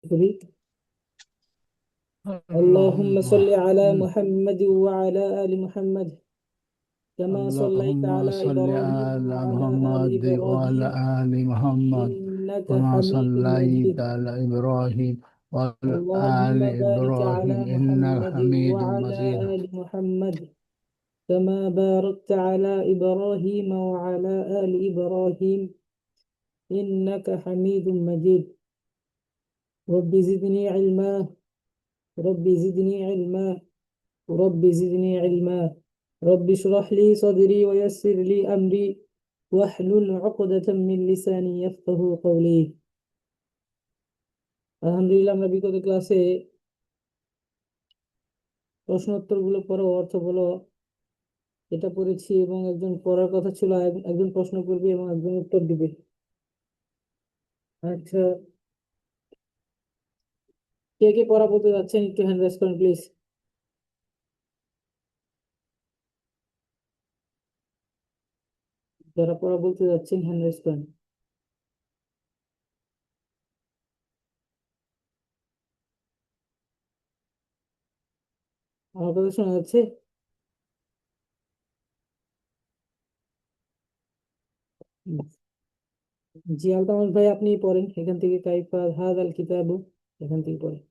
করি। اللهم اللهم صل على محمد وعلى آل محمد كما صليت اللهم على صل إبراهيم على وعلى آل محمد وعلى إبراهيم آل محمد إنك كما حميد صليت مجيد. على إبراهيم وعلى اللهم آل بارك على إبراهيم إنك محمد حميد وعلى مجيد. آل محمد كما باركت على إبراهيم وعلى آل إبراهيم إنك حميد مجيد. رب زدني علما، رب زدني علما، رب زدني علما. رب اشرح لي صدري ويسر لي أمري واحلل عقدة من لساني يفقه قولي। আলহামদুলিল্লাহ, আমরা বিগত ক্লাসে প্রশ্নোত্তর গুলো পড়ো, অর্থ বলো, এটা পড়েছি এবং একজন পড়ার কথা ছিল, একজন প্রশ্ন করবে এবং একজন উত্তর দিবে। আচ্ছা, কে কে পড়া বলতে যাচ্ছেন একটু হ্যান্ড রাইজ করেন প্লিজ। যারা পড়া বলতে যাচ্ছেন হ্যান্ড রাইজ করেন। আমার কথা শোনা যাচ্ছে? জি আলতামস ভাই, আপনি পড়েন এখান থেকে, কাইফা হাদাল কিতাবু, এখান থেকে পড়েন।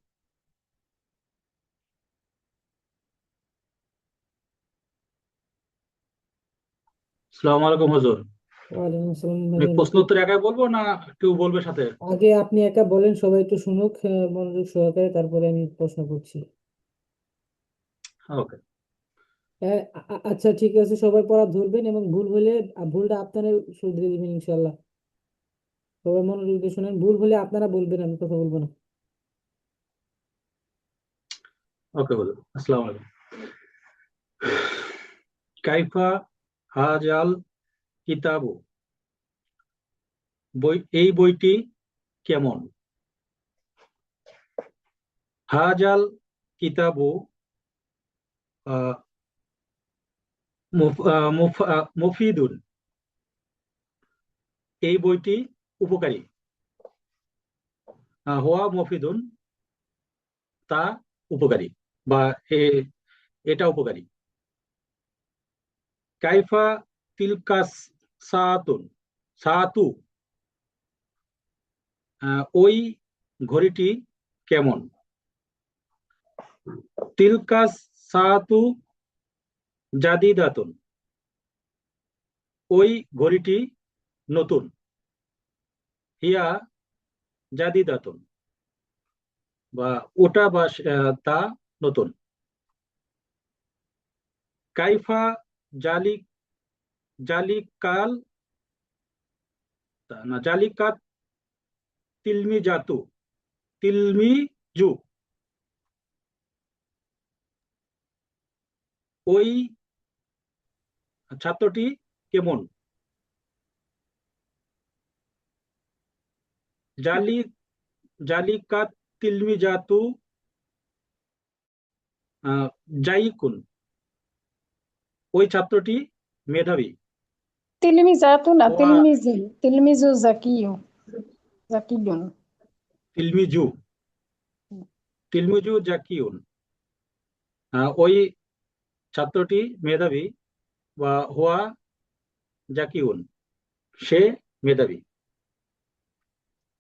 আসসালামু আলাইকুম হুজুর। ওয়ালাইকুম আসসালাম আমি ভাইজান। প্রশ্ন উত্তর একাই বলবো না কেউ বলবে সাথে? আগে আপনি একা বলেন, সবাই একটু শুনুক মনোযোগ সহকারে, তারপরে আমি প্রশ্ন করছি। ওকে। আচ্ছা ঠিক আছে, সবাই পড়া ধরবেন এবং ভুল হলে ভুলটা আপনারা শুধরে দিবেন ইনশাল্লাহ। সবাই মনোযোগ দিয়ে শুনেন, ভুল হলে আপনারা বলবেন, আমি কথা বলবো না। ওকে হুজুর, আসসালামু আলাইকুম। কাইফা হাজাল কিতাবু, এই বইটি কেমন? হাজাল কিতাবু আহ, মুফিদুন, এই বইটি উপকারী। হুয়া মুফিদুন, তা উপকারী, বা এটা উপকারী। কাইফা তিলকাস সাতুন, সাতু, ওই ঘড়িটি কেমন? তিলকাস সাতু জাদিদাতুন, ওই ঘড়িটি নতুন। হিয়া জাদিদাতুন, বা ওটা বা তা নতুন। কাইফা জালিক, জালিকাল, না জালিকাত তিলমি জাতু, তিলমি জু, ওই ছাত্রটি কেমন? জালি, জালিকাত তিলমি জাতু জাইকুন, ওই ছাত্রটি মেধাবী। تلميذات না ওয়া تلميذ تلميذ ذكي ذكي তিলমিজু, তিলমিজু জাকিউন, ওই ছাত্রটি মেধাবী, বা হুয়া জাকিউন, সে মেধাবী।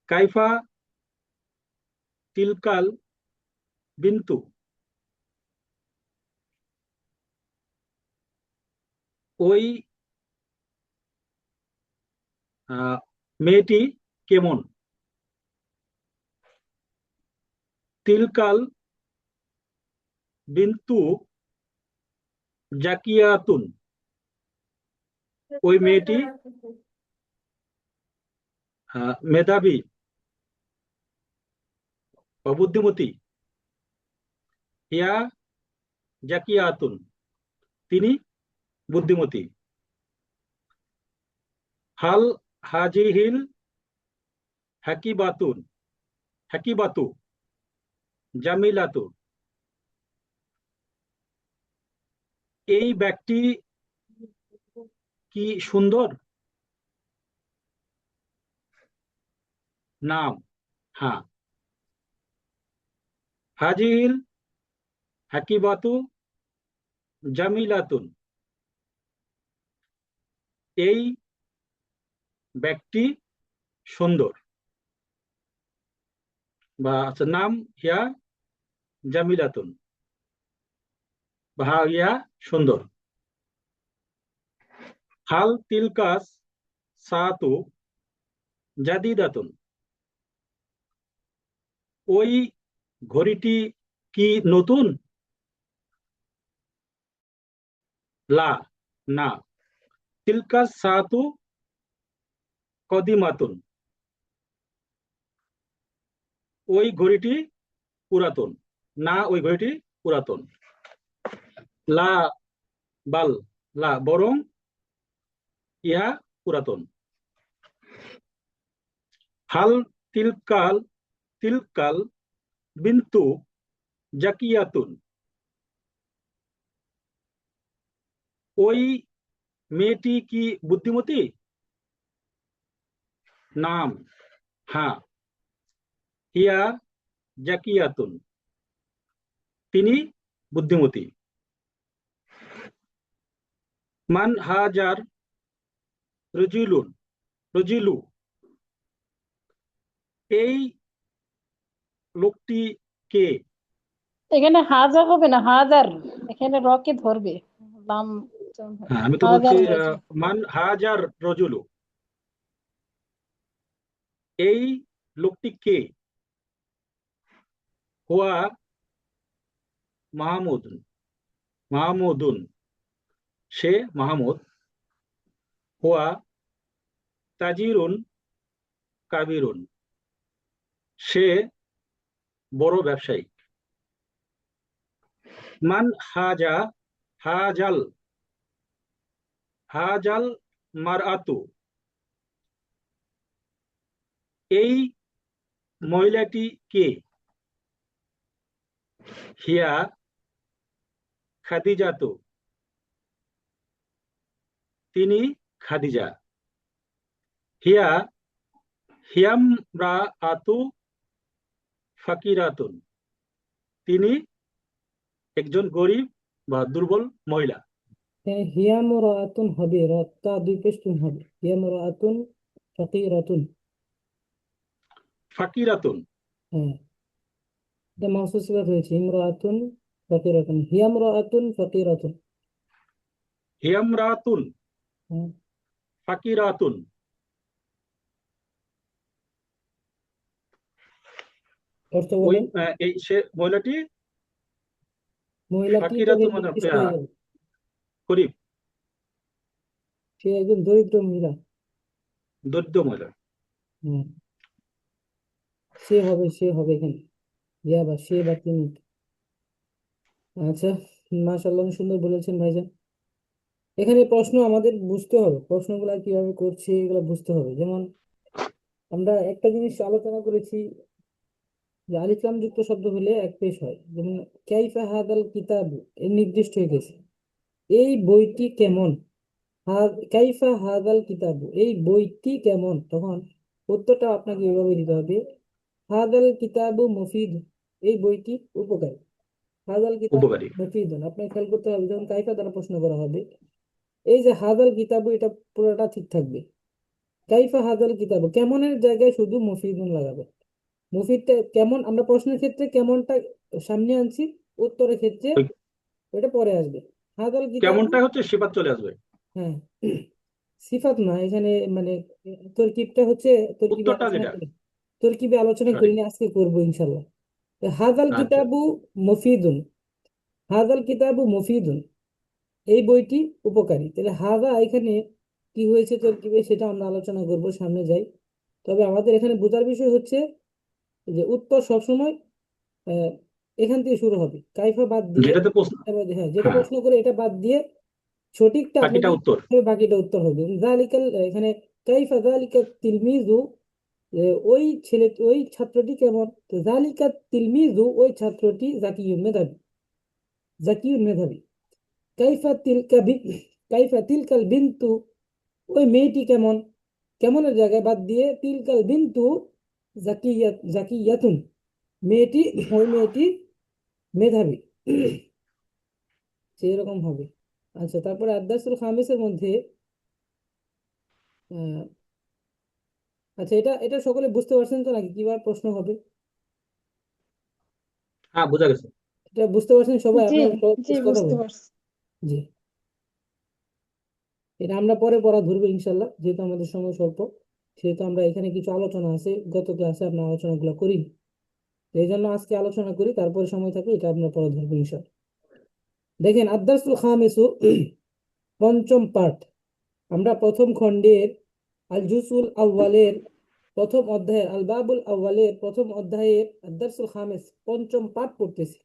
কাইফা তিলকাল বিন্তু, ওই মেয়েটি কেমন? তিলকাল বিন্তু জাকিয়াতুন, ওই মেয়েটি মেধাবী বা বুদ্ধিমতী। হিয়া জাকিয়াতুন, তিনি বুদ্ধিমতী। হাল হাজিহিল হাকিবাতুন, হাকিবাতু জামিলাতু, এই ব্যক্তি কি সুন্দর? নাম, হ্যাঁ। হাজিহিল হাকিবাতু জামিলাতুন। এই ব্যক্তি সুন্দর, বা আচ্ছা নাম হিয়া জামিলাতুন, বা ইয়া সুন্দর। হাল তিলকাস সাতু জাদিদাতুন। ওই ঘড়িটি কি নতুন? লা, না। তিলকাস সাতু কদিমাতুন। ওই ঘড়িটি পুরাতন, না ওই ঘড়িটি পুরাতন। লা বাল, লা বরং, ইহা পুরাতন। হাল তিলকাল তিলকাল বিন্তু জাকিয়াতুন। ওই মেয়েটি কি বুদ্ধিমতী? নাম, হ্যাঁ। হিয়া জাকিয়াতুন, তিনি বুদ্ধিমতী। মান হাজার রজিলুন রজিলু। এই লোকটি কে? এখানে হাজার হবে না, হাজার। এখানে র কে ধরবে, লাম হ্যাঁ, আমি তো বলছি হাজার রজুল। মান হাজার রজুলু। এই লোকটি কে? হুয়া মাহমুদুন মাহমুদুন, সে মাহমুদ। হুয়া তাজিরুন কাবিরুন, সে বড় ব্যবসায়ী। মান হাজা হাজাল হাজাল মারআতু। এই মহিলাটি কে? হিয়া খাদিজাতু, তিনি খাদিজা। হিয়া হিয়ামরাআতু ফাকিরাতুন, তিনি একজন গরিব বা দুর্বল মহিলা। এখানে হিয়া মুরাআতুন হবে, রতা দুই পেশটুন হবে। হিয়া মুরাআতুন ফাকিরাতুন। ফাকিরাতুন, হ্যাঁ, এটা মাহসুস সিফাত হয়েছে। ইমরাআতুন ফাকিরাতুন, হিয়া মুরাআতুন ফাকিরাতুন। হিয়ামরাতুন হ্যাঁ, ফাকিরাতুন। অর্থ ওই বলেন। এই সে মহিলাটি মহিলাটি তো ফাকিরাতুন মানে নির্দিষ্ট হয়ে গেল, গরিব, সে একজন দরিদ্র মহিলা। দরিদ্র মহিলা। হ্যাঁ, সে হবে এখানে, ইয়া বা সে বা তিনি। আচ্ছা, মাশাআল্লাহ, সুন্দর বলেছেন ভাইজান। এখানে প্রশ্ন আমাদের বুঝতে হবে, প্রশ্নগুলা কিভাবে করছে এগুলো বুঝতে হবে। যেমন আমরা একটা জিনিস আলোচনা করেছি যে আলিফ লাম যুক্ত শব্দ হলে এক পেশ হয়। যেমন কাইফা হাদাল কিতাব, এর নির্দিষ্ট হয়ে গেছে। এই বইটি কেমন? কাইফা হাদাল কিতাব, এই বইটি কেমন? তখন উত্তরটা আপনাকে এভাবে দিতে হবে, হাদাল কিতাবু মুফিদ, এই বইটি উপকারী। হাদাল কিতাব উপকারী। মুফিদুন, আপনাকে খেয়াল করতে হবে যখন কাইফা দ্বারা প্রশ্ন করা হবে, এই যে হাদাল কিতাবু, এটা পুরোটা ঠিক থাকবে। কাইফা হাদাল কিতাবু, কেমনের জায়গায় শুধু মুফিদুন লাগাবে। মুফিদটা কেমন আমরা প্রশ্নের ক্ষেত্রে কেমনটা সামনে আনছি, উত্তরের ক্ষেত্রে ওই ওটা পরে আসবে। হাদাল কিতাবু, কেমনটা হচ্ছে সিফাত চলে আসবে, হ্যাঁ, সিফাত না এখানে, মানে তরকিবটা হচ্ছে, তরকিবে উত্তরটা আলোচনা যেটা। করি, তরকিবে আলোচনা সঠিক। করিনি, আজকে করবো ইনশাল্লাহ। হাদাল আচ্ছা, কিতাবু মুফিদুন, হাদাল কিতাবু মুফিদুন, এই বইটি উপকারী। তাহলে হাদা এখানে কি হয়েছে তরকিবে, সেটা আমরা আলোচনা করব, সামনে যাই। তবে আমাদের এখানে বোঝার বিষয় হচ্ছে যে উত্তর সবসময় আহ, এখান থেকে শুরু হবে, কাইফা বাদ দিয়ে। যেটাতে প্রশ্ন, হ্যাঁ, যেটা হ্যাঁ, প্রশ্ন করে এটা বাদ দিয়ে সঠিকটা বাকিটা আপনাকে উত্তর। বাকিটা উত্তর হবে। জালিকাল, এখানে কাইফা জালিকা তিলমিজু, ওই ছেলে, ওই ছাত্রটি কেমন? তো জালিকা তিলমিজু, ওই ছাত্রটি জাকিউন মেধাবী, জাকিউন মেধাবী। কাইফা তিলকা কাইফা তিলকাল বিন্তু, ওই মেয়েটি কেমন? কেমনের জায়গায় বাদ দিয়ে তিলকাল বিন্তু জাকিয়াতুন, মেয়েটি, ওই মেয়েটি মেধাবী সেরকম হবে। আচ্ছা, তারপরে আদার্সুল খামিসের মধ্যে আহ, আচ্ছা, এটা এটা সকলে বুঝতে পারছেন তো নাকি কিবার প্রশ্ন হবে? হ্যাঁ, বোঝা গেছে। এটা বুঝতে পারছেন সবাই? জি আপনারা সবাই জি কথা বুঝতে বলেন। পারছি। জি, এটা আমরা পরে পড়া ধরবো ইনশাল্লাহ, যেহেতু আমাদের সময় স্বল্প, সেহেতু আমরা এখানে কিছু আলোচনা আছে, গত ক্লাসে আমরা আলোচনাগুলো করি, তো এই জন্য আজকে আলোচনা করি, তারপরে সময় থাকলে এটা আমরা পরে ধরবো ইনশাল্লাহ। দেখেন, আদার্সুল খামিসু পঞ্চম পাঠ, আমরা প্রথম খণ্ডের আল জুসুল আউয়ালের প্রথম অধ্যায়ের আল বাবুল আউয়ালের প্রথম অধ্যায়ের আদার্সুল খামিস পঞ্চম পাঠ পড়তেছি।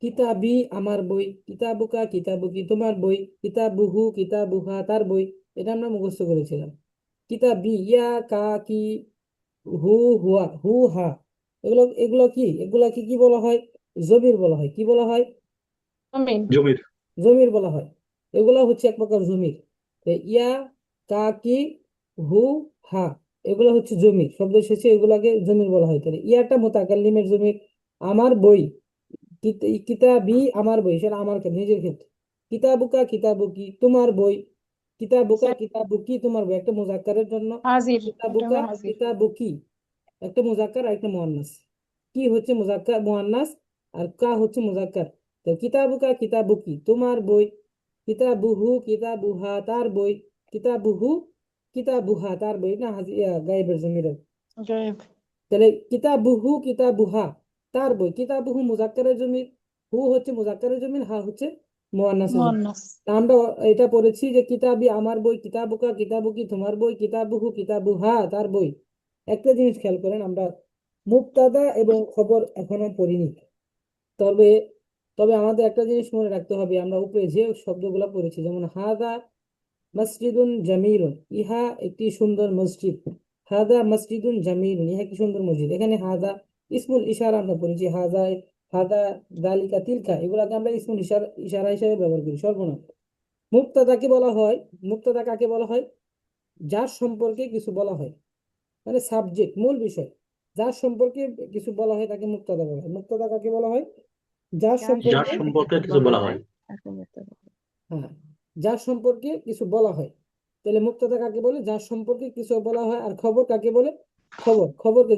কিতাবি আমার বই, কিতাবুকা কিতাবুকি তোমার বই, কিতাবুহু কিতাবুহা তার বই, এটা আমরা মুখস্থ করেছিলাম। কিতাবি ইয়া কা কি, হু হুয়া হু হা, এগুলো এগুলো কি, এগুলাকে কি বলা হয়? জমির বলা হয়। কি বলা হয়? আমিন। জমির। জমির বলা হয়। এগুলো হচ্ছে এক প্রকার জমির। তো ইয়া, কা কি, হু, হা, এগুলো হচ্ছে জমির শব্দ শেষে, এগুলাকে জমির বলা হয়। তাহলে ইয়াটা মুতাকাল্লিমের জমির। আমার বই, কিতাবি আমার বই, সেটা আমার নিজের ক্ষেত্রে। কিতাবুকা কিতাবুকি তোমার বই, কিতাবুকা কিতাবুকি তোমার বই একটা মুজাক্কারের জন্য। হাজির, এটা কিতাবুকা হলো হাজির। কিতাবুকি একটা মুজাক্কার আর একটা মুয়ান্নাস। কি হচ্ছে মুজাক্কার মুয়ান্নাস, আর কা হচ্ছে মুজাক্কার। তো কিতাবুকা কিতাবুকি তোমার বই, কিতাবুহু কিতাবুহা তার বই, কিতাবুহু কিতাবুহা তার বই না গায়েবের জমিরের। গায়েব। তাহলে কিতাবুহু কিতাবুহা তার বই, কিতাবুহু মুজাক্কারের জমির, হু হচ্ছে মুজাক্কারের জমির, হা হচ্ছে মুয়ান্নাসের জমির। মুয়ান্নাস। তা আমরা এটা পড়েছি যে কিতাবি আমার বই, কিতাবুকা কিতাবুকি তোমার বই, কিতাবুহু কিতাবুহা তার বই। একটা জিনিস খেয়াল করেন, আমরা মুবতাদা এবং খবর এখনো পড়িনি। তবে তবে আমাদের একটা জিনিস মনে রাখতে হবে, আমরা উপরে যে শব্দগুলো পড়েছি, যেমন হাদা মসজিদুন জামিলুন, ইহা একটি সুন্দর মসজিদ। হাদা মসজিদুন জামিলুন, ইহা একটি সুন্দর মসজিদ। এখানে হাদা ইসমুল ইশারা আমরা পড়েছি, হাদা হাদা দালিকা তিলকা, এগুলাকে আমরা ইসমুল ইশারা ইশারা হিসেবে ব্যবহার করি, সর্বনাম। মুবতাদাকে বলা হয়, মুবতাদা কাকে বলা হয়? যার সম্পর্কে কিছু বলা হয়, মানে সাবজেক্ট, মূল বিষয়। যার সম্পর্কে কিছু বলা হয় তাকে মুবতাদা বলা হয়। মুবতাদা কাকে বলা হয়? যার যার যার সম্পর্কে, সম্পর্কে কিছু বলা হয়। তাকে মুবতাদা বলে। হ্যাঁ, যার সম্পর্কে কিছু বলা হয়। তাহলে মুবতাদা কাকে বলে? যার সম্পর্কে কিছু বলা হয়। আর খবর কাকে বলে? খবরকে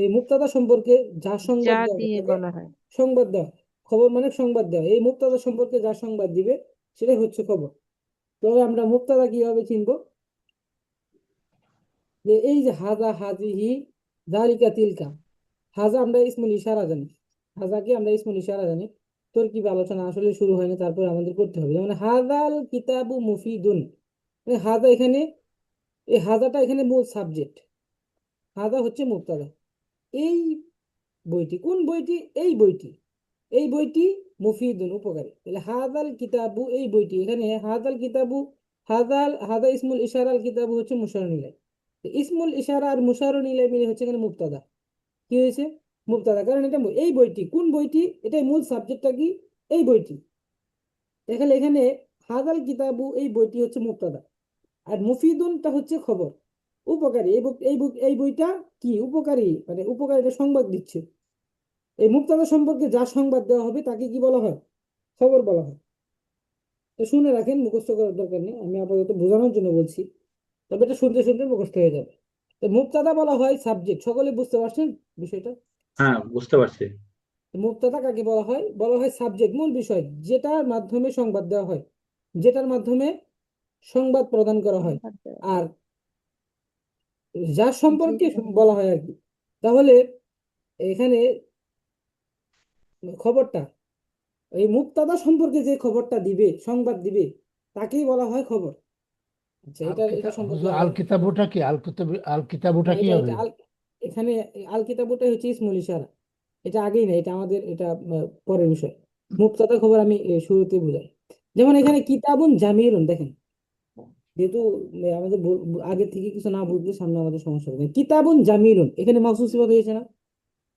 এই মুবতাদা সম্পর্কে যার সংবাদ যা দেওয়া হয় দিয়ে তাকে বলা হয়। সংবাদ দেওয়া। খবর মানে সংবাদ দেওয়া, এই মুবতাদা সম্পর্কে যার সংবাদ দিবে সেটাই হচ্ছে খবর। তবে আমরা মুবতাদা কিভাবে চিনবো? যে এই যে হাজা হাজিহি জালিকা তিলকা, হাজা আমরা ইসমুল ইশারা জানি, হাজাকে আমরা ইসমুল ইশারা জানি। তোর কি আলোচনা আসলে শুরু হয়নি, তারপর আমাদের করতে হবে। যেমন হাজাল কিতাবু মুফিদুন, হাজা এখানে, এই হাজাটা এখানে মূল সাবজেক্ট, হাজা হচ্ছে মুবতাদা। এই বইটি, কোন বইটি? এই বইটি, এই বইটি মুফিদুন উপকারী। তাহলে হাজাল কিতাবু এই বইটি, এখানে হাজাল কিতাবু, হাজা ইসমুল ইশারা, আল কিতাবু হচ্ছে মুশারুল ইলাইহি। তো ইসমুল ইশারা আর মুশারুল ইলাইহি মিলে হচ্ছে এখানে মুবতাদা। কি হয়েছে? মুবতাদা, কারণ এটা এই বইটি, কোন বইটি, এটাই মূল সাবজেক্টটা কি? এই বইটি। এখানে এখানে হাজাল কিতাবু এই বইটি হচ্ছে মুবতাদা, আর মুফিদুনটা হচ্ছে খবর, উপকারী। এই বুক এই বুক এই বইটা কি উপকারী, মানে উপকারীটা সংবাদ দিচ্ছে। এই মুবতাদা সম্পর্কে যা সংবাদ দেওয়া হবে তাকে কি বলা হয়? খবর বলা হয়। তো শুনে রাখেন, মুখস্থ করার দরকার নেই, আমি আপাতত বোঝানোর জন্য বলছি, তবে এটা শুনতে শুনতে মুখস্থ হয়ে যাবে। তো মুবতাদা বলা হয় সাবজেক্ট, সকলে বুঝতে পারছেন বিষয়টা? হ্যাঁ, বুঝতে পারছি। মুবতাদা কাকে বলা হয়? বলা হয় সাবজেক্ট, মূল বিষয়, যেটার মাধ্যমে সংবাদ দেওয়া হয়, যেটার মাধ্যমে সংবাদ প্রদান করা হয়। সংবাদ দেওয়া। আর যার সম্পর্কে জি বলা হয় আর কি। তাহলে এখানে খবরটা, এই মুবতাদা সম্পর্কে যে খবরটা দিবে, সংবাদ দিবে, তাকেই বলা হয় খবর। আচ্ছা, আল এটা এটা কিতাব সম্পর্কে হুজুর, আরো, আল কিতাবুটা কি? আল কিতাবুটা হ্যাঁ, কি এটা হবে? এটা এখানে আল কিতাবুটা হচ্ছে ইসমুল ইশারা, এটা আগেই না, এটা আমাদের এটা পরের বিষয়। মুবতাদা খবর আমি শুরুতে বুঝাই। যেমন এখানে কিতাবুন জামিলুন, দেখেন, যেহেতু আমাদের আগে থেকে কিছু না বুঝলে সামনে আমাদের সমস্যা হবে। কিতাবুন জামিলুন, এখানে মাউসুফ সিফাত হয়েছে না?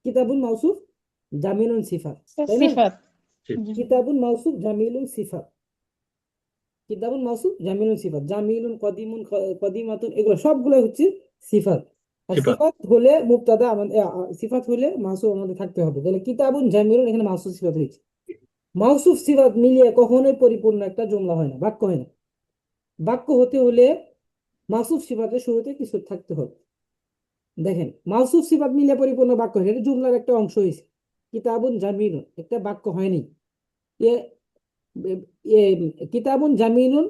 কিতাবুন মাউসুফ, জামিলুন সিফাত, তাই না? সিফাত। ঠিক। জি। কিতাবুন মাউসুফ জামিলুন সিফাত, কিতাবুন মাউসুফ জামিলুন সিফাত, জামিলুন কদিমুন কদিমাতুন, এগুলো সবগুলো হচ্ছে সিফাত। আর সিফাত সিফাত হলে মুবতাদা আমাদের সিফাত হলে মাউসুফ আমাদের থাকতে হবে, তাহলে কিতাবুন জামিলুন এখানে মাউসুফ সিফাত হয়েছে। মাউসুফ সিফাত মিলিয়ে কখনোই পরিপূর্ণ একটা জুমলা হয় না, বাক্য হয় না। বাক্য হতে হলে মাউসুফ সিফাতের শুরুতে কিছু থাকতে হবে। দেখেন, মাউসুফ সিফাত মিলে পরিপূর্ণ বাক্য হয়, এটা জুমলার একটা অংশ হয়েছে। কিতাবুন জামিলুন একটা বাক্য হয়নি। এ এ কিতাবুন জামিলুন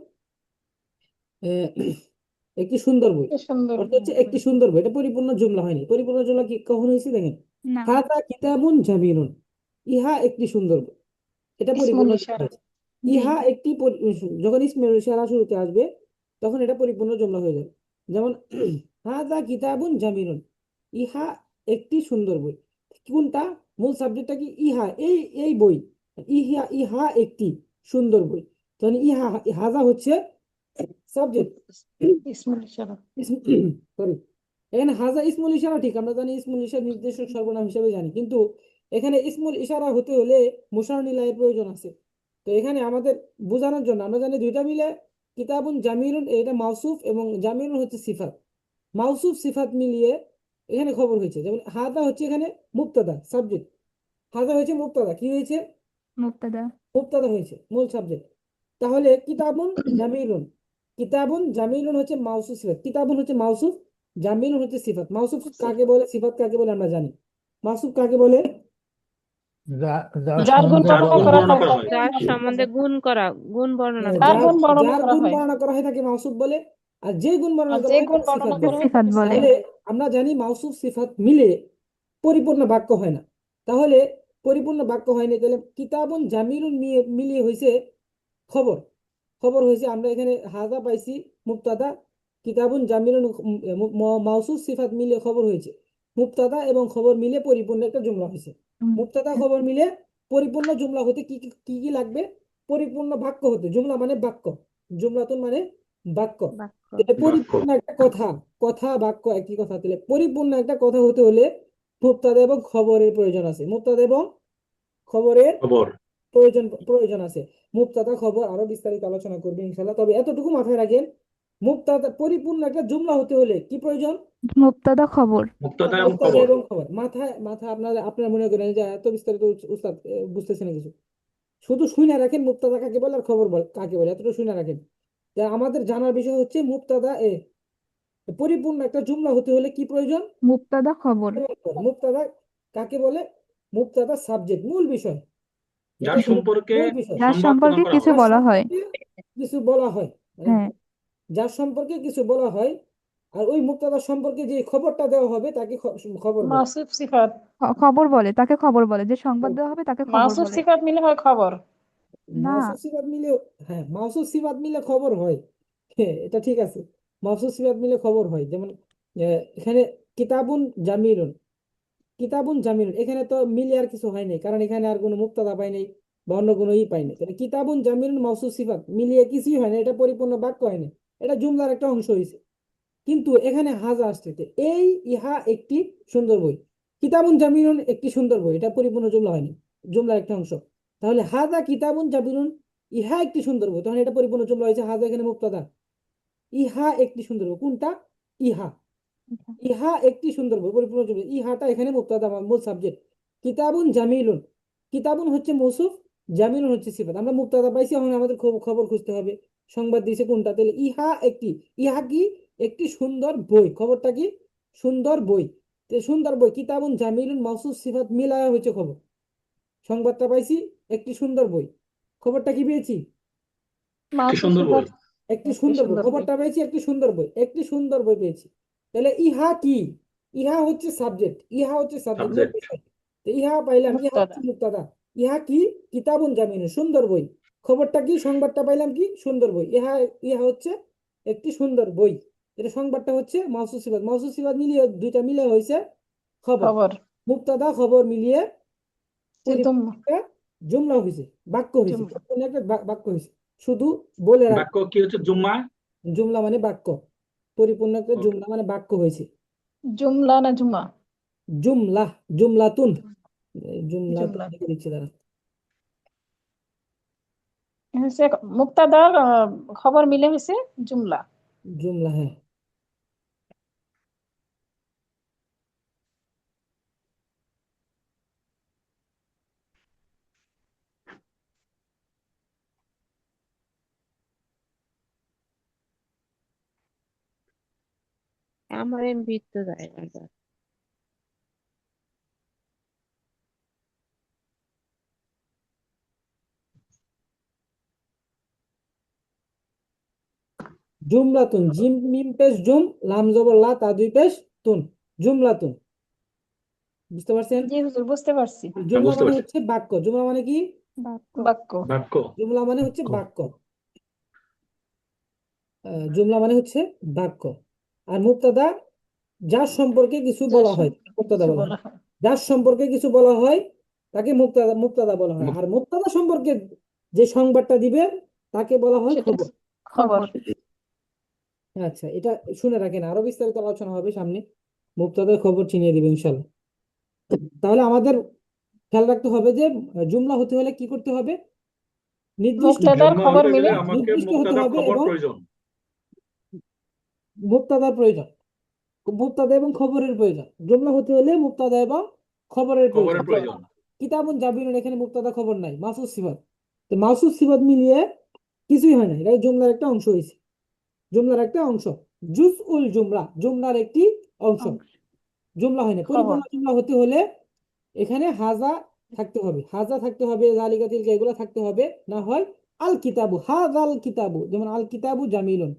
একটি সুন্দর বই, কি সুন্দর অর্থ হচ্ছে একটি সুন্দর বই, এটা পরিপূর্ণ জুমলা হয়নি। পরিপূর্ণ জুমলা কি কখন হয়েছে? দেখেন, না হাদা কিতাবুন জামিলুন, ইহা একটি সুন্দর বই, এটা ইসমুল পরিপূর্ণ জুমলা ইশারা। হয়েছে। জি ইহা একটি যখন ইসমুল ইশারা শুরুতে আসবে তখন এটা পরিপূর্ণ জুমলা হয়ে যাবে। যেমন হাদা কিতাবুন জামিলুন, ইহা একটি সুন্দর বই। কোনটা? মূল সাবজেক্টটা কি? ইহা, এই বই। ইহা ইহা একটি সুন্দর বই, তখন ইহা, হাজা হচ্ছে সাবজেক্ট। ইসমুল ইশারা। সরি, এখানে হাজা ইসমুল ইশারা ঠিক, আমরা জানি ইসমুল ইশারা নির্দেশক সর্বনাম হিসেবে জানি, কিন্তু এখানে ইসমুল ইশারা হতে হলে মুশার নিলায়ের প্রয়োজন আছে। তো এখানে আমাদের বোঝানোর জন্য আমরা জানি দুইটা মিলে কিতাবুন জামিলুন, এটা মাউসুফ এবং জামিলুন হচ্ছে সিফাত। মাউসুফ সিফাত মিলিয়ে এখানে খবর হয়েছে। যেমন হাদা হচ্ছে এখানে মুবতাদা সাবজেক্ট, হাজা হয়েছে মুবতাদা, কি হয়েছে? মুবতাদা মুবতাদা হয়েছে মূল সাবজেক্ট। তাহলে কিতাবুন জামিলুন, কিতাবুন জামিলুন হচ্ছে মাউসুফ সিফাত, কিতাবুন হচ্ছে মাউসুফ, জামিলুন হচ্ছে সিফাত। মাউসুফ কাকে বলে, সিফাত কাকে বলে আমরা জানি। মাউসুফ কাকে বলে? যার যার গুণ সম্বন্ধে বর্ণনা যার করা গুণ হয় বর্ণনা করা তাকে হয়। যার মাউসুফ সম্বন্ধে বলে। গুণ বর্ণনা হ্যাঁ, করা যার যার হয় গুণ বর্ণনা যার করা গুণ হয় বর্ণনা করা হয় তাকে মাউসুফ বলে, আর যে গুণ বর্ণনা আর করা যে হয় গুণ তাকে বর্ণনা সিফাত করা বলে। হয় সিফাত তাকে বলে। সিফাত তাহলে বলে। আমরা জানি মাউসুফ সিফাত মিলে পরিপূর্ণ বাক্য হয় না। তাহলে পরিপূর্ণ বাক্য হয়নি, তাহলে কিতাবুন জামিলুন মিলিয়ে হয়েছে খবর। খবর হয়েছে, আমরা এখানে হাজা পাইছি মুবতাদা, কিতাবুন জামিলুন মাউসুফ সিফাত মিলে খবর হয়েছে। মুবতাদা এবং খবর মিলে পরিপূর্ণ একটা জুমলা হয়েছে। মুবতাদা খবর মিলে পরিপূর্ণ জুমলা হতে কি কি কি লাগবে? পরিপূর্ণ বাক্য হতে, জুমলা মানে বাক্য, জুমলাতুন মানে বাক্য। বাক্য তাহলে বাক্য পরিপূর্ণ একটা কথা, কথা বাক্য একই কথা, তাহলে পরিপূর্ণ একটা কথা হতে হলে মুবতাদা এবং খবরের প্রয়োজন আছে। মুবতাদা এবং খবরের খবর প্রয়োজন প্রয়োজন আছে। মুবতাদা খবর আরো বিস্তারিত আলোচনা করবে ইনশাল্লাহ, তবে এতটুকু মাথায় রাখেন, মুবতাদা পরিপূর্ণ একটা জুমলা হতে হলে কি প্রয়োজন? মুবতাদা খবর মুক্ততা এবং মুবতাদা খবর। এবং খবর। মাথায় মাথায় আপনারা মনে করেন যে এত বিস্তারিত উস্তাদ বুঝতেছে না কিছু, শুধু শুনে রাখেন মুবতাদা কাকে বলে আর খবর কাকে বলে, এতটুকু শুনে রাখেন। তা আমাদের জানার বিষয় হচ্ছে মুবতাদা পরিপূর্ণ একটা জুমলা হতে হলে কি প্রয়োজন? মুবতাদা খবর মুবতাদা কাকে বলে? মুবতাদা সাবজেক্ট, মূল বিষয়, যার এটা হলো সম্পর্কে মূল বিষয়। যার সংবাদ প্রদান সম্পর্কে করা কিছু হয়। যার বলা হয়। সম্পর্কে কিছু বলা হয়, মানে হ্যাঁ যার সম্পর্কে কিছু বলা হয়, আর ওই মুক্তাদা সম্পর্কে যে খবরটা দেওয়া হবে তাকে খবর বলে। মাউসুফ সিফাত। খবর বলে, তাকে খবর বলে, যে সংবাদ দেওয়া হবে তাকে খবর মাউসুফ বলে। সিফাত মিলে হয় খবর। না মাউসুফ সিফাত মিলে, হ্যাঁ মাউসুফ সিফাত মিলে খবর হয়, হ্যাঁ এটা ঠিক আছে। মাউসুফ সিফাত মিলে খবর হয়, যেমন এখানে কিতাবুন জামিলুন, কিতাবুন জামিলুন এখানে তো মিলে আর কিছু হয় নাই, কারণ এখানে আর কোনো মুক্তাদা পাই নাই বা অন্য কোনো পাই নাই। তাহলে কিতাবুন জামিলুন মাউসুফ সিফাত মিলিয়ে কিছুই হয় না, এটা পরিপূর্ণ বাক্য হয় না, এটা জুমলার একটা অংশ হয়েছে। কিন্তু এখানে হাজা আসছে, এই ইহা একটি সুন্দর বই, কিতাবুন জামিলুন একটি সুন্দর বই, এটা পরিপূর্ণ জুমলা হয়নি, জুমলার একটা অংশ। তাহলে হাজা কিতাবুন জামিলুন ইহা একটি সুন্দর বই, তখন এটা পরিপূর্ণ জুমলা হয়েছে। হাজা এখানে মুবতাদা, ইহা একটি সুন্দর বই, কোনটা? ইহা, ইহা একটি সুন্দর বই, পরিপূর্ণ জুমলা। ইহাটা এখানে মুবতাদা মূল সাবজেক্ট। কিতাবুন জামিলুন, কিতাবুন হচ্ছে মৌসুফ, জামিলুন হচ্ছে সিফাত। আমরা মুবতাদা পাইছি, এখন আমাদের খবর খুঁজতে হবে, সংবাদ দিয়েছে কোনটা। তাহলে ইহা একটি, ইহা কি? একটি সুন্দর বই, খবরটা কি? সুন্দর বই। সুন্দর বই, কিতাবুন জামিলুন মাউসুফ সিফাত মিলায়া হয়েছে খবর। সংবাদটা পাইছি একটি সুন্দর বই, খবরটা কি পেয়েছি? একটি মাউসুফ সুন্দর বই। সিফাত একটি একটি সুন্দর বই, সুন্দর বই। খবরটা পেয়েছি একটি সুন্দর বই, একটি সুন্দর বই পেয়েছি। তাহলে ইহা কি? ইহা হচ্ছে সাবজেক্ট, ইহা হচ্ছে সাবজেক্ট মূল সাবজেক্ট। বিষয়। তো ইহা পাইলাম, ইহা মুক্তাদা। হচ্ছে মুক্তাদা। ইহা কি? কিতাবুন জামিন সুন্দর বই। খবরটা কি? সংবাদটা পাইলাম কি? সুন্দর বই। ইহা, ইহা হচ্ছে একটি সুন্দর বই। এটা সংবাদটা হচ্ছে মাউসুফ সিফাত, মাউসুফ সিফাত মিলিয়ে দুইটা মিলে হয়েছে খবর। খবর। মুক্তাদা খবর মিলিয়ে সিদুম পরিপূর্ণ একটা জুমলা হয়েছে, বাক্য হয়েছে, জুমলা। পরিপূর্ণ একটা বাক্য হয়েছে। শুধু বলে রাখ, বাক্য কি হচ্ছে? জুম্মা। জুমলা মানে বাক্য, পরিপূর্ণ একটা ওকে। জুমলা মানে বাক্য হয়েছে। জুমলা না জুমা? জুমলা, জুমলাতুন, জুমলাতুন জুমলা। লিখে দিচ্ছি দাঁড়া। হচ্ছে মুক্তাদার খবর মিলে হয়েছে জুমলা। জুমলা, হ্যাঁ। আমার এমবি তো যায় না যা। জুমলাতুন, জিম মিম পেশ জুম, লাম জবর লা, তা দুই পেশ তুন, জুমলাতুন। বুঝতে পারছেন? জি হুজুর, বুঝতে পারছি। আর জুমলা বুঝতে মানে পারছি। হচ্ছে বাক্য। জুমলা মানে কি? বাক্য। বাক্য। বাক্য। জুমলা মানে হচ্ছে বাক্য। বাক্য। জুমলা মানে হচ্ছে বাক্য। আর মুবতাদা যার সম্পর্কে কিছু যে বলা হয় সম্পর্কে মুবতাদা কিছু বলা হয়। বলা হয় যার সম্পর্কে কিছু বলা হয় তাকে মুবতাদা মুবতাদা বলা হয়। আর মুবতাদা সম্পর্কে যে সংবাদটা দিবে তাকে বলা হয় সেটা খবর। খবর। আচ্ছা, এটা শুনে রাখেন, আরো বিস্তারিত আলোচনা হবে সামনে। মুবতাদার খবর চিনিয়ে দিবে ইনশাল্লাহ। তাহলে আমাদের খেয়াল রাখতে হবে যে জুমলা হতে হলে কি করতে হবে? নির্দিষ্ট মুবতাদার জুম্মা খবর হতে মিলে গেলে আমাকে নির্দিষ্ট হতে মুবতাদা হবে খবর এবং প্রয়োজন। মুবতাদার প্রয়োজন। মুবতাদা এবং খবরের প্রয়োজন। জুমলা হতে হলে মুবতাদা এবং খবরের প্রয়োজন। খবরের প্রয়োজন। কিতাবুন জাবিরুন, এখানে মুবতাদা খবর নাই, মাসুস সিফাত। তো মাসুস সিফাত মিলিয়ে কিছুই হয় না, এটা জুমলার একটা অংশ হয়েছে। জুমলার একটা অংশ। জুজউল জুমলা, জুমলার একটি অংশ। জুমলা হয় না। খবর। পরিপূর্ণ জুমলা হতে হলে এখানে হাজা থাকতে হবে, হাজা থাকতে হবে, জালিকা তিলকা এগুলো থাকতে হবে। না হয় আল কিতাবু, হাজাল কিতাবু, যেমন আল কিতাবু জামিলুন,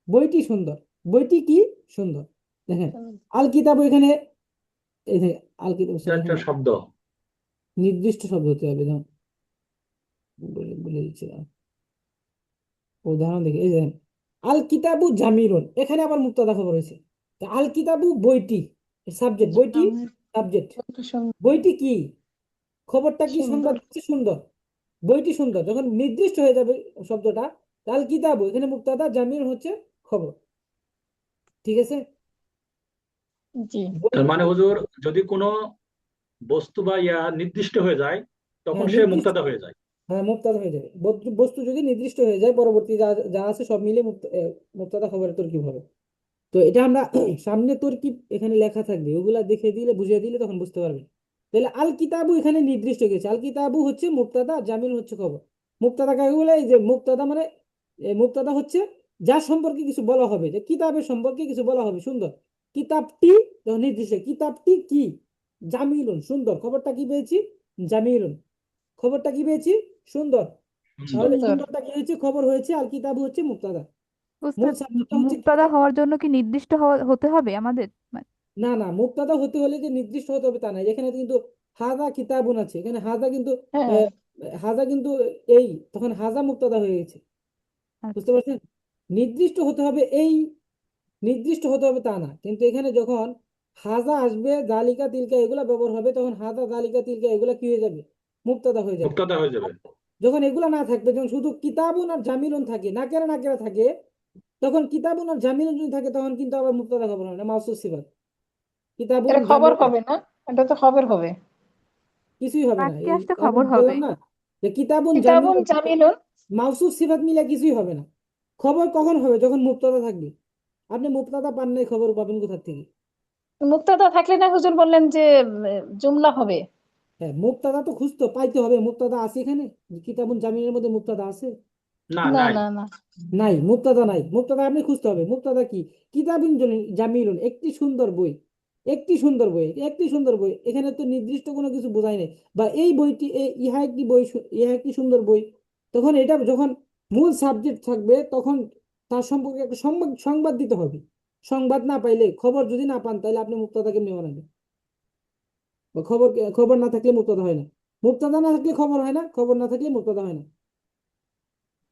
বইটি সুন্দর। বইটি কি সুন্দর। দেখেন আল কিতাবু এখানে, এই যে আল কিতাবু, এটা একটা এখানে শব্দ। নির্দিষ্ট শব্দ হতে হবে। যেমন বলে বলে দিচ্ছি দাঁড়ান। উদাহরণ দেখি, এই যে দেখেন, আল কিতাবু জামিলুন, এখানে আবার মুক্তাদা খবর হয়েছে। তা আল কিতাবু বইটি, সাবজেক্ট, বইটি সাবজেক্ট। বইটি কি, খবরটা কি, সুন্দর। সংবাদ কি সুন্দর। বইটি সুন্দর যখন নির্দিষ্ট হয়ে যাবে শব্দটা, আল কিতাবু এখানে মুক্তাদা, জামিল হচ্ছে খবর। ঠিক আছে? জি। তার মানে হুজুর, যদি কোনো বস্তু বা ইয়া নির্দিষ্ট হয়ে যায় তখন হ্যাঁ, সে নির্দিষ্ট। মুবতাদা হয়ে যায়। হ্যাঁ, মুবতাদা হয়ে যাবে। বস্তু যদি নির্দিষ্ট হয়ে যায়, পরবর্তী যা যা আছে সব মিলে মুবতাদা খবরের তরকিব হবে। তো এটা আমরা সামনে তরকিব এখানে লেখা থাকবে, ওগুলা দেখে দিলে, বুঝিয়ে দিলে তখন বুঝতে পারবে। তাহলে আল কিতাবু এখানে নির্দিষ্ট হয়ে গেছে। আল কিতাবু হচ্ছে মুবতাদা, জামিল হচ্ছে খবর। মুবতাদা কাকে বলে? এই যে মুবতাদা মানে, মুবতাদা হচ্ছে যার সম্পর্কে কিছু বলা হবে, যে কিতাবের সম্পর্কে কিছু বলা হবে সুন্দর। কিতাবটি যখন নির্দিষ্ট, কিতাবটি কি জামিলুন, সুন্দর। খবরটা কি পেয়েছি? জামিলুন। খবরটা কি পেয়েছি? সুন্দর। তাহলে সুন্দর। সুন্দরটা কি হয়েছে? খবর হয়েছে। আল কিতাবু হচ্ছে মুবতাদা। মূল উস্তাদ, সাবজেক্টটা হচ্ছে মুক্তাদা কিতাব। হওয়ার জন্য কি নির্দিষ্ট হতে হবে আমাদের? না না, মুবতাদা হতে হলে যে নির্দিষ্ট হতে হবে তা নাই। এখানে কিন্তু হাজা কিতাবুন আছে, এখানে হাজা কিন্তু হ্যাঁ। আহ, হাজা কিন্তু এই, তখন হাজা মুবতাদা হয়ে গেছে। বুঝতে আচ্ছা। পারছেন? নির্দিষ্ট হতে হবে এই, নির্দিষ্ট হতে হবে তা না। কিন্তু এখানে যখন হাজা আসবে, জালিকা তিলকা এগুলা ব্যবহার হবে, তখন হাজা জালিকা তিলকা এগুলা কি হয়ে যাবে? মুবতাদা হয়ে যাবে। মুবতাদা হয়ে যাবে। যখন এগুলা না থাকবে, যখন শুধু কিতাবুন আর জামিলুন থাকে, নাকেরা নাকেরা থাকে, তখন কিতাবুন আর জামিলুন যদি থাকে, তখন কিন্তু আবার মুবতাদা খবর হয় না, মাউসুফ সিফাত। কিতাবুন এটা খবর জামিলুন হবে না, এটা তো খবর হবে। কিছুই হবে না। বাক্যে এই আসলে আমি খবর হবে। বললাম না যে কিতাবুন কিতাবুন জামিলুন, জামিলুন। মাউসুফ সিফাত মিলে কিছুই হবে না। খবর কখন হবে? যখন মুবতাদা থাকবে। আপনি মুবতাদা পান নাই, খবর পাবেন কোথা থেকে? মুক্তাদা থাকলে না হুজুর বললেন যে জুমলা হবে। হ্যাঁ, মুবতাদা তো খুঁজতে পাইতে হবে। মুবতাদা আছে এখানে? কিতাবুন জামিলের মধ্যে মুবতাদা আছে? না, না নাই। না না। নাই, মুবতাদা নাই। মুবতাদা আপনি খুঁজতে হবে। মুবতাদা কি? কিতাবুন জামিলুন, একটি সুন্দর বই। একটি সুন্দর বই, একটি সুন্দর বই, এখানে তো নির্দিষ্ট কোনো কিছু বোঝায় নাই। বা এই বইটি, ইহা একটি বই, ইহা একটি সুন্দর বই। তখন এটা যখন মূল সাবজেক্ট থাকবে, তখন তার সম্পর্কে একটা সংবাদ সংবাদ দিতে হবে। সংবাদ না পাইলে, খবর যদি না পান, তাহলে আপনি মুবতাদা কেমনি বানাবেন? বা খবর, খবর না থাকলে মুবতাদা হয় না। মুবতাদা না থাকলে খবর হয় না, খবর না থাকলে মুবতাদা হয় না।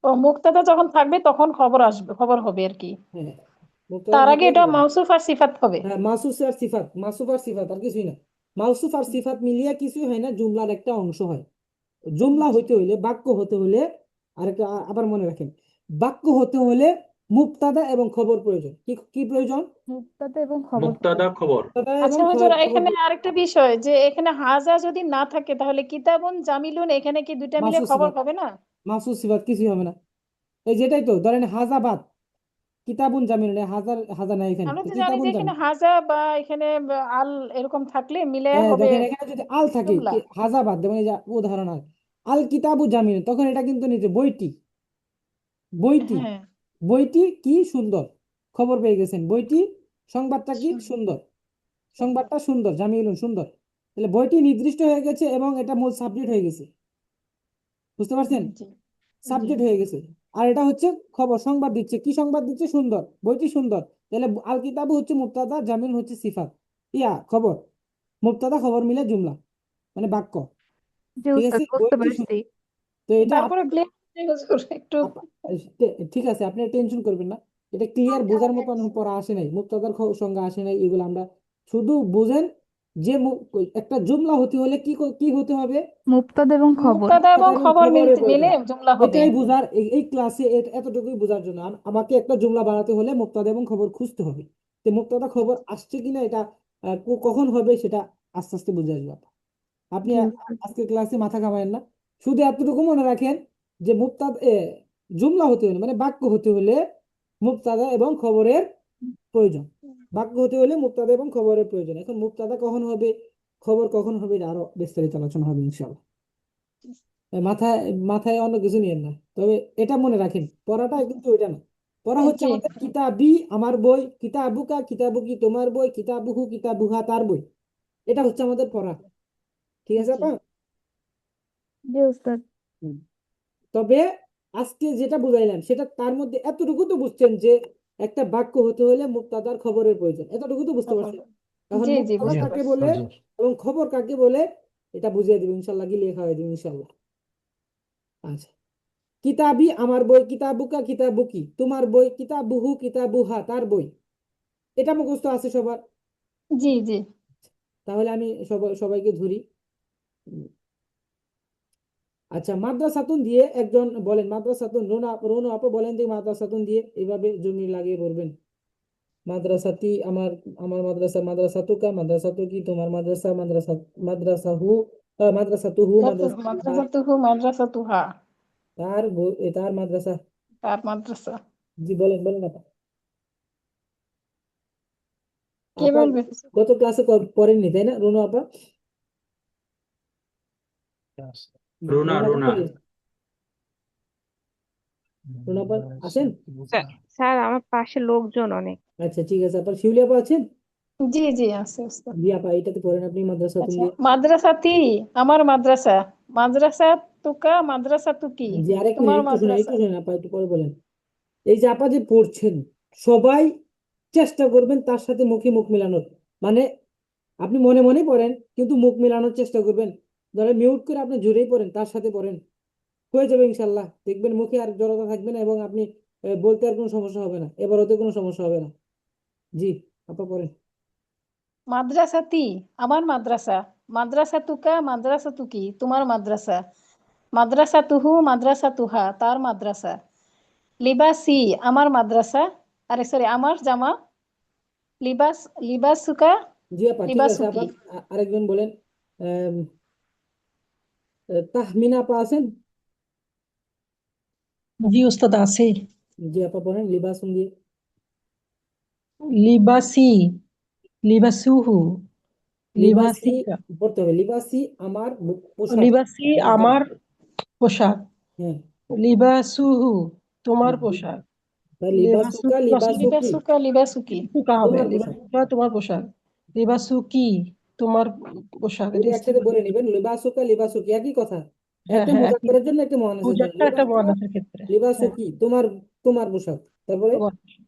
ও, মুক্তাদা যখন থাকবে তখন খবর আসবে, খবর হবে আর কি। হ্যাঁ, মুবতাদা তার আগে থাকলে এটা খবর। মাউসুফ আর সিফাত হবে। হ্যাঁ, মাসুফ আর সিফাত, মাসুফ আর সিফাত, আর কিছুই না। মাউসুফ আর সিফাত মিলিয়ে কিছুই হয় না, জুমলার একটা অংশ হয়। জুমলা হইতে হইলে, বাক্য হতে হলে, আরেকটা আবার মনে রাখেন, বাক্য হতে হলে মুবতাদা এবং খবর প্রয়োজন। কি কি প্রয়োজন? মুক্তাদা এবং খবর মুবতাদা খবর। মুবতাদা এবং আচ্ছা হুজুর, খবর এখানে আরেকটা বিষয়, যে এখানে হাজা যদি না থাকে তাহলে কিতাবুন জামিলুন এখানে কি দুইটা মিলে মাসুফ খবর সিফাত, হবে না? মাসুফ সিফাত কিছুই হবে না। এই যেটাই তো ধরেন হাজাবাদ, কিতাবুন জামিল নেই, হাজার হাজার নাই এখানে, আমরা তো তো জানি যে কিতাবুন এখানে জামিল। হাজা বা এখানে আল এরকম থাকলে মিলে হ্যাঁ, হবে দেখেন এখানে যদি আল থাকে, জুমলা। হাজাবাদ, যেমন এই যে উদাহরণ হয় আল কিতাবু জামিল, তখন এটা কিন্তু নিজে বইটি, বইটি, হ্যাঁ। বইটি কি সুন্দর। খবর পেয়ে গেছেন, বইটি সংবাদটা কি সুন্দর, সংবাদটা সুন্দর, জামিলুন সুন্দর। তাহলে বইটি নির্দিষ্ট হয়ে গেছে এবং এটা মূল সাবজেক্ট হয়ে গেছে, বুঝতে পারছেন? জি সাবজেক্ট হয়ে গেছে। আর এটা হচ্ছে খবর, সংবাদ দিচ্ছে, কি সংবাদ দিচ্ছে? সুন্দর, বইটি সুন্দর। তাহলে আল কিতাবু হচ্ছে মুবতাদা, জামিল হচ্ছে সিফাত, খবর, মুবতাদা খবর মিলে জুমলা, মানে বাক্য। জি ঠিক উস্তাদ, আছে, বুঝতে বইটি পারছি। তো এটা তারপরে ক্লিয়ার হুজুর একটু ঠিক আছে, আপনি টেনশন করবেন না, এটা ক্লিয়ার বোঝার মতন পড়া আসে নাই, মুক্তাদার সংজ্ঞা আসে নাই, এগুলো আমরা শুধু বুঝেন যে একটা জুমলা হতে হলে কি হতে হবে? মুবতাদা এবং খবর। মুবতাদা এবং মুবতাদা এবং খবর খবরের মিলে প্রয়োজন। জুমলা হবে। এটাই বোঝার, এই ক্লাসে এতটুকুই বোঝার জন্য আমাকে একটা জুমলা বানাতে হলে মুবতাদা এবং খবর খুঁজতে হবে। তো মুবতাদা খবর আসছে কিনা এটা কখন হবে সেটা আস্তে আস্তে বুঝে আসবে। আপনি জি উস্তাদ। আজকে ক্লাসে মাথা ঘামায়েন না, শুধু এতটুকু মনে রাখেন যে জুমলা হতে হলে, মানে বাক্য হতে হলে মুবতাদা এবং খবরের প্রয়োজন। বাক্য হতে হলে মুবতাদা এবং খবরের প্রয়োজন। এখন মুবতাদা কখন হবে, খবর কখন হবে, এটা আরো বিস্তারিত আলোচনা হবে ইনশাআল্লাহ। মাথায় মাথায় অন্য কিছু নিয়েন না, তবে এটা মনে রাখেন, পড়াটা কিন্তু ওইটা না। পড়া হচ্ছে জি আমাদের কিতাবি আমার বই, কিতাবুকা কিতাবুকি তোমার বই, কিতাবুহু কিতাবুহা তার বই, এটা হচ্ছে আমাদের পড়া। ঠিক আছে জি আপা? জি উস্তাদ। হুম। তবে আজকে যেটা বুঝাইলাম সেটা তার মধ্যে এতটুকু তো বুঝছেন যে একটা বাক্য হতে হলে মুবতাদার খবরের প্রয়োজন, এতটুকু তো বুঝতে পারছেন। এখন জি জি মুবতাদা জি বুঝতে কাকে পারছি। বলে জি এবং খবর কাকে বলে এটা বুঝিয়ে দিব ইনশাল্লাহ, কি লেখা হয়ে দিব ইনশাল্লাহ। আচ্ছা, কিতাবি আমার বই, কিতাবুকা কিতাবুকি তোমার বই, কিতাবুহু কিতাবুহা তার বই, এটা মুখস্থ আছে সবার? জি জি তাহলে আমি সবাইকে ধরি। উম, আচ্ছা, মাদ্রাসাতুন দিয়ে একজন বলেন, মাদ্রাসাতুন, রোনা আপু বলেন যে মাদ্রাসাতুন দিয়ে এইভাবে জমি লাগিয়ে পড়বেন। মাদ্রাসাতি আমার, আমার মাদ্রাসা, মাদ্রাসাতুকা মাদ্রাসাতুকি তোমার মাদ্রাসা, মাদ্রাসাহু মাদ্রাসাতুহু মাদ্রাসাতুহা মাদ্রাসাতুহু মাদ্রাসাতুহা তার মাদ্রাসা। তার মাদ্রাসা। জি বলেন বলেন আপা। কে আপা বলবে? গত ক্লাসে পড়েননি তাই না রুনু আপা? রুনা রুনু আপা রুনা পড়ে? রুনু আপা আছেন? স্যার আমার পাশে লোকজন অনেক। আচ্ছা ঠিক আছে আপা, শিউলি আপা আছেন? জি জি আছে উস্তাদ। জি আপা, এটাতে পড়েন আপনি মাদ্রাসাতুন আচ্ছা, দিয়ে। মাদ্রাসাতি আমার মাদ্রাসা, মাদ্রাসা তুকা মাদ্রাসা তুকি জি আরেক মিনিট, তোমার একটু মাদ্রাসা। শুনেন আপা, একটু পরে বলেন। এই যে আপা যে পড়ছেন, সবাই চেষ্টা করবেন তার সাথে মুখে মুখ মিলানোর, মানে আপনি মনে মনে পড়েন কিন্তু মুখ মিলানোর চেষ্টা করবেন। ধরেন মিউট করে আপনি জোরেই পড়েন, তার সাথে পড়েন, হয়ে যাবে ইনশাল্লাহ। দেখবেন মুখে আর জড়তা থাকবে না এবং আপনি বলতে আর কোনো সমস্যা হবে না, এবার ওতে কোনো সমস্যা হবে না। জি আপা পড়েন। মাদ্রাসাতি আমার মাদ্রাসা, মাদ্রাসা তুকা মাদ্রাসা তুকি তোমার মাদ্রাসা, মাদ্রাসা তুহু মাদ্রাসা তুহা তার মাদ্রাসা, লিবাসি আমার মাদ্রাসা, আরে সরি আমার জামা, লিবাস লিবাসুকা জি আপা ঠিক আছে আপা, লিবাসুকি। আরেকজন বলেন। আহ, তাহমিনা আপা আছেন? জি ওস্তাদ আছে। জি আপা পড়েন লিবাসুন দিয়ে। লিবাসি, লিবাসুহু, লিবাসি লিবাসিকা, পড়তে হবে, লিবাসি আমার পোশাক, লিবাসি আমার জামা। আমার পোশাক, হ্যাঁ, লিবাসুহু তোমার পোশাক, লিবাসুকা লিবাসুকি লিবাসুকা লিবাসুকি লিবাসুকা হবে, তোমার পোশাক। লিবাসুকা তোমার পোশাক, লিবাসুকি তোমার পোশাক, দুটো এটা স্ত্রী একসাথে বলে বাচক। নেবেন, লিবাসুকা লিবাসুকি একই কথা। হ্যাঁ একটা হ্যাঁ একই, মুজাক্কারের জন্য একটা মুয়ান্নাসের জন্য, মুজাক্কার একটা লিবাসুকা মুয়ান্নাসের ক্ষেত্রে। হ্যাঁ লিবাসুকি তোমার, তোমার পোশাক। তারপরে তোমার পোশাক।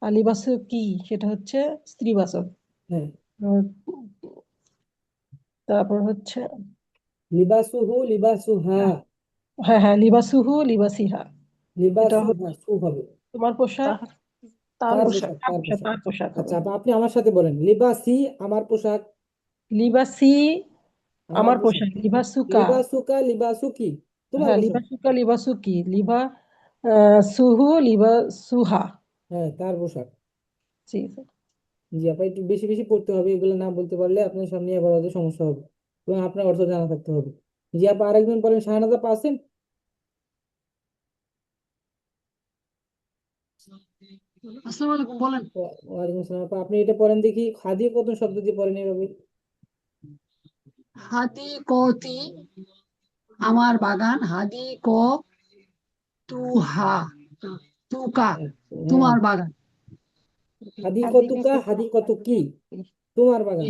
আর লিবাসুকি সেটা হচ্ছে স্ত্রীবাচক। হ্যাঁ, উম, তারপর হচ্ছে লিবাসুহু লিবাসুহা, হ্যাঁ হ্যাঁ হ্যাঁ, লিবাসুহু লিবাসিহা, এটা লিবাসুহা হচ্ছে সু হবে, তোমার পোশাক, তার তার তার পোশাক। পোশাক, তার তার পোশাক, পোশাক। তার পোশাক হবে। আচ্ছা আপা, আপনি আমার সাথে বলেন, লিবাসি আমার পোশাক, লিবাসি আমার আমার পোশাক, পোশাক, লিবাসুকা, লিবাসুকা লিবাসুকি তোমার হ্যাঁ পোশাক। লিবাসুকা লিবাসুকি, লিবা সুহু লিবাসুহা। হ্যাঁ তার পোশাক। জি স্যার। জি আপা, একটু বেশি বেশি পড়তে হবে, এগুলো না বলতে পারলে আপনার সামনে এবার হয়তো সমস্যা হবে এবং আপনার অর্থ জানা থাকতে হবে। জি আপা, আরেকজন বলেন, শাহনাজ আপা আছেন? আসসালামু আলাইকুম, বলেন। ওয়ালাইকুম আসসালাম আপা, আপনি এটা পড়েন দেখি, খাদি কত শব্দ দিয়ে পড়েন এভাবে। হাদি কতি আমার বাগান, হাদি ক তুহা তুকা আচ্ছা, হ্যাঁ তোমার বাগান। হাদিকতুকা হাদিকতুকি তোমার বাগান।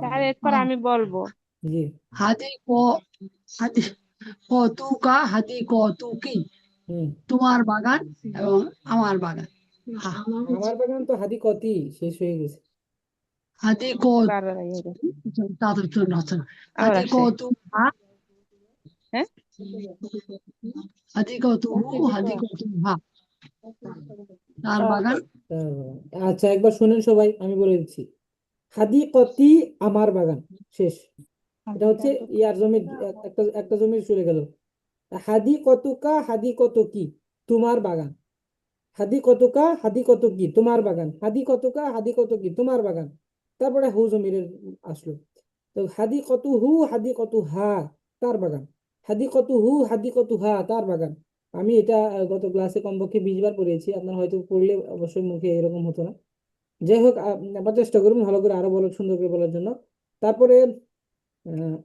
স্যার এরপর আমি বলবো। জি হাদি কতুকা হাদি কতুকি হুম তোমার বাগান এবং আমার বাগান। আমার বাগান তো হাদিকতি শেষ হয়ে গেছে। হাদি কত বারবার ইয়ে করে। তাদের জন্য হচ্ছে না। আবার হাদি আসে। কতুকা হ্যাঁ হাদি কতুহু হাদি কতুহা তার বাগান। তার বাগান। আচ্ছা একবার শুনেন সবাই, আমি বলে দিচ্ছি। হাদিকতি আমার বাগান, শেষ। এটা হচ্ছে ইয়ার জমির একটা একটা জমির চলে গেল। হাদিকতুকা হাদিকতুকি তোমার বাগান। হাদিকতুকা হাদিকতুকি তোমার বাগান, হাদিকতুকা হাদিকতুকি তোমার বাগান। তারপরে হু জমিরের আসলো। তো হাদিকতুহু হাদিকতুহা তার বাগান, হাদিকতুহু হাদিকতুহা তার বাগান। আমি এটা গত ক্লাসে কমপক্ষে 20 বার পড়িয়েছি, আপনার হয়তো পড়লে অবশ্যই মুখে এরকম হতো না। যাই হোক, আবার চেষ্টা করুন ভালো করে আরো বলার, সুন্দর করে বলার জন্য। তারপরে আহ,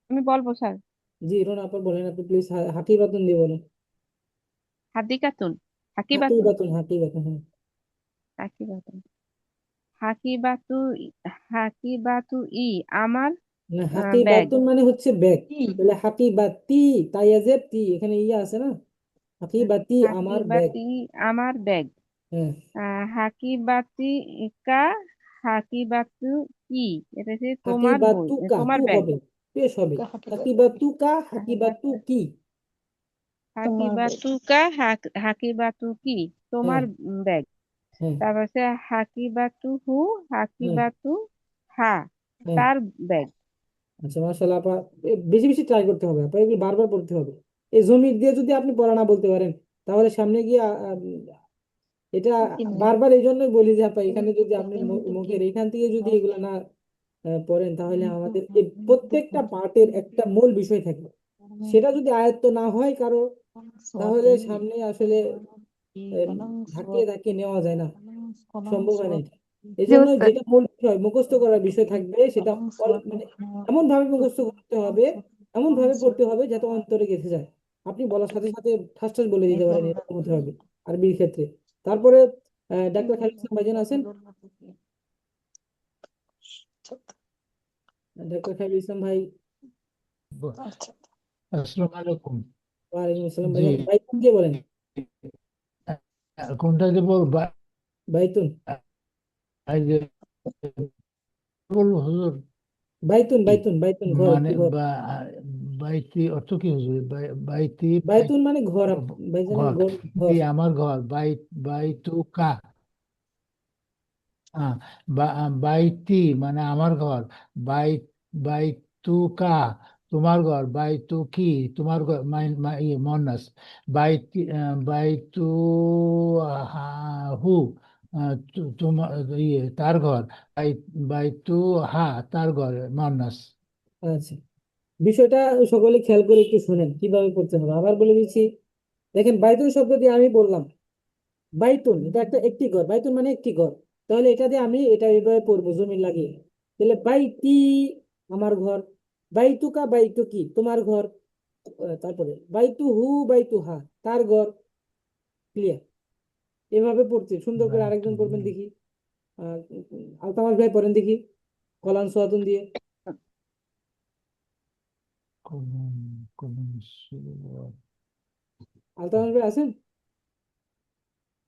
আমি বলবো স্যার। জি রোনা আপা বলেন, আপনি প্লিজ হাঁটি বাতুন দিয়ে বলেন। হাদিকাতুন, হাঁটি হাকিবাতুন, বাতুন, হাঁটি বাতুন, হ্যাঁ। হাকিবাতুন, হাকিবাতু, হাকিবাতু ই আমার না, হাঁটি ব্যাগ। বাতুন মানে হচ্ছে ব্যাগ। তাহলে হাঁটি বাতি, তাই আজেব তি, এখানে ইয়া আছে না, হাঁটি বাতি আমার ব্যাগ। হাকিবাতি আমার ব্যাগ। হ্যাঁ হাকিবাতি কা, হাকিবাতু কি, এটা হচ্ছে হাঁটি তোমার বই, বাতুকা তোমার তু ব্যাগ। হবে, পেশ হবে। হাঁটি বাতুকা হাঁটি বাতু কি। হাকিবাতু কা, হাকিবাতু কি হ্যাঁ তোমার ব্যাগ। হ্যাঁ তারপর হচ্ছে হাকিবাতু হু, হ্যাঁ হাকিবাতু হা হ্যাঁ। তার ব্যাগ। আচ্ছা মাশাআল্লাহ আপা, বেশি বেশি ট্রাই করতে হবে আপা, এগুলো বারবার পড়তে হবে। এই জমির দিয়ে যদি আপনি পড়া না বলতে পারেন, তাহলে সামনে গিয়ে এটা বারবার এই জন্যই বলি যে আপা, এখানে যদি আপনি মুখের এখান থেকে যদি এগুলো না পড়েন, তাহলে আমাদের এই প্রত্যেকটা পার্টের একটা মূল বিষয় থাকে, সেটা যদি আয়ত্ত না হয় কারো, তাহলে সামনে আসলে আহ, ধাক্কিয়ে ধাক্কিয়ে নেওয়া যায় না, সম্ভব হয় না এটা। এই জি জন্য উস্তাদ। যেটা মূল বিষয় মুখস্থ করার বিষয় থাকবে, সেটা মানে এমন ভাবে মুখস্থ করতে হবে, এমন ভাবে পড়তে হবে যাতে অন্তরে গেঁথে যায়। আপনি বলার সাথে সাথে ঠাস ঠাস বলে দিতে পারেন, এরকম হতে হবে আরবির ক্ষেত্রে। তারপরে ডাক্তার খালিদ ইসলাম ভাইজান আছেন? ডাক্তার খালিদ ইসলাম ভাই। আসসালামু আলাইকুম। ওয়ালাইকুম আসসালাম জি, ভাইজান, বাইতুন দিয়ে বলেন। কোনটা যে বলবো? বাইতুন, এই যে বলবো হুজুর, বাইতুন কি বাইতুন বাইতুন ঘর, মানে একটি ঘর। বাইতি অর্থ কি হুজুর? বাইতি বাইতুন মানে ঘর, ভাইজান ঘর, ঘর ঘর। আমার ঘর, বাইতু কা, হ্যাঁ, বাইতি মানে আমার ঘর, বাই বাইতুকা তোমার ঘর, বাইতু কি তোমার ঘর, মন্নাস, বাইতি বাইতু হু তোমার তার ঘর, বাই বাইতু হা তার ঘর, মন্নাস। আচ্ছা, বিষয়টা সকলে খেয়াল করে একটু শুনেন কিভাবে করতে হবে, আবার বলে দিচ্ছি। দেখেন, বাইতুন শব্দ দিয়ে আমি বললাম, বাইতুন এটা একটি ঘর, বাইতুন মানে একটি ঘর। তাহলে এটা দিয়ে আমি এটা এইভাবে পড়বো জমির লাগিয়ে। তাহলে বাইতি আমার ঘর, বাইতুকা বাইতুকি তোমার ঘর, তারপরে বাইতুহু বাইতুহা তার ঘর। ক্লিয়ার? এভাবে পড়তে সুন্দর করে আরেকজন বাইতু পড়বেন দেখি। আহ আলতামাস ভাই পড়েন দেখি, কলাম সোয়াতুন দিয়ে। কলম, কলম সুরা। আলতামাস ভাই আছেন?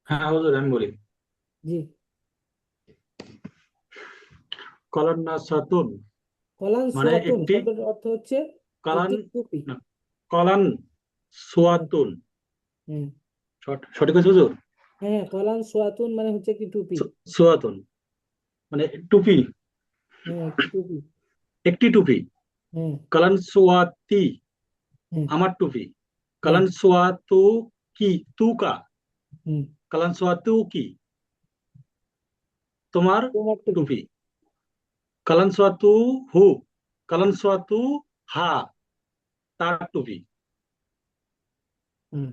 হ্যাঁ হুজুর, আমি বলি। জি। কলান্নাসাতুন কলান মানে সোয়াতুন একটি, শব্দের অর্থ হচ্ছে কালান একটি টুপি। না, কলান সোয়াতুন, হ্যাঁ সঠিক হয়েছে হুজুর? হ্যাঁ, কলান সোয়াতুন মানে হচ্ছে একটি টুপি। সোয়াতুন মানে টুপি, হ্যাঁ একটি টুপি। একটি টুপি। হ্যাঁ কালান সোয়াতি হ্যাঁ আমার টুপি। হ্যাঁ। কালান সোয়াতু কি তুকা, হুম। কালান সোয়াতু কি তোমার তোমার টুপি। টুপি। কালান সোয়াতু হু, কালান সোয়াতু হা তার টুপি। হ্যাঁ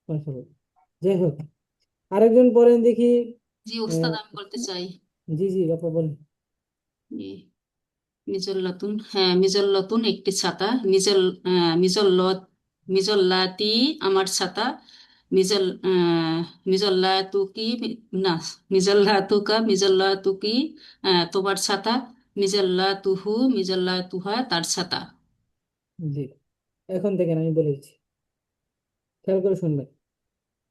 মাশাআল্লাহ। যাই হোক, আরেকজন পড়েন দেখি। জি আহ, ওস্তাদ, আমি বলতে চাই। জি জি আপা বলেন। জি, মিজল্লাতুন, হ্যাঁ মিজল্লাতুন একটি ছাতা, মিজল্লত মিজল্লাতি আমার ছাতা, মিজল মিজল্লাতুকি না, মিজল্লাতুকা মিজল্লাতুকি তোমার ছাতা, মিজল্লাতুহু মিজল্লাতুহা তার ছাতা। জি, এখন দেখেন আমি বলে দিচ্ছি, খেয়াল করে শুনবেন।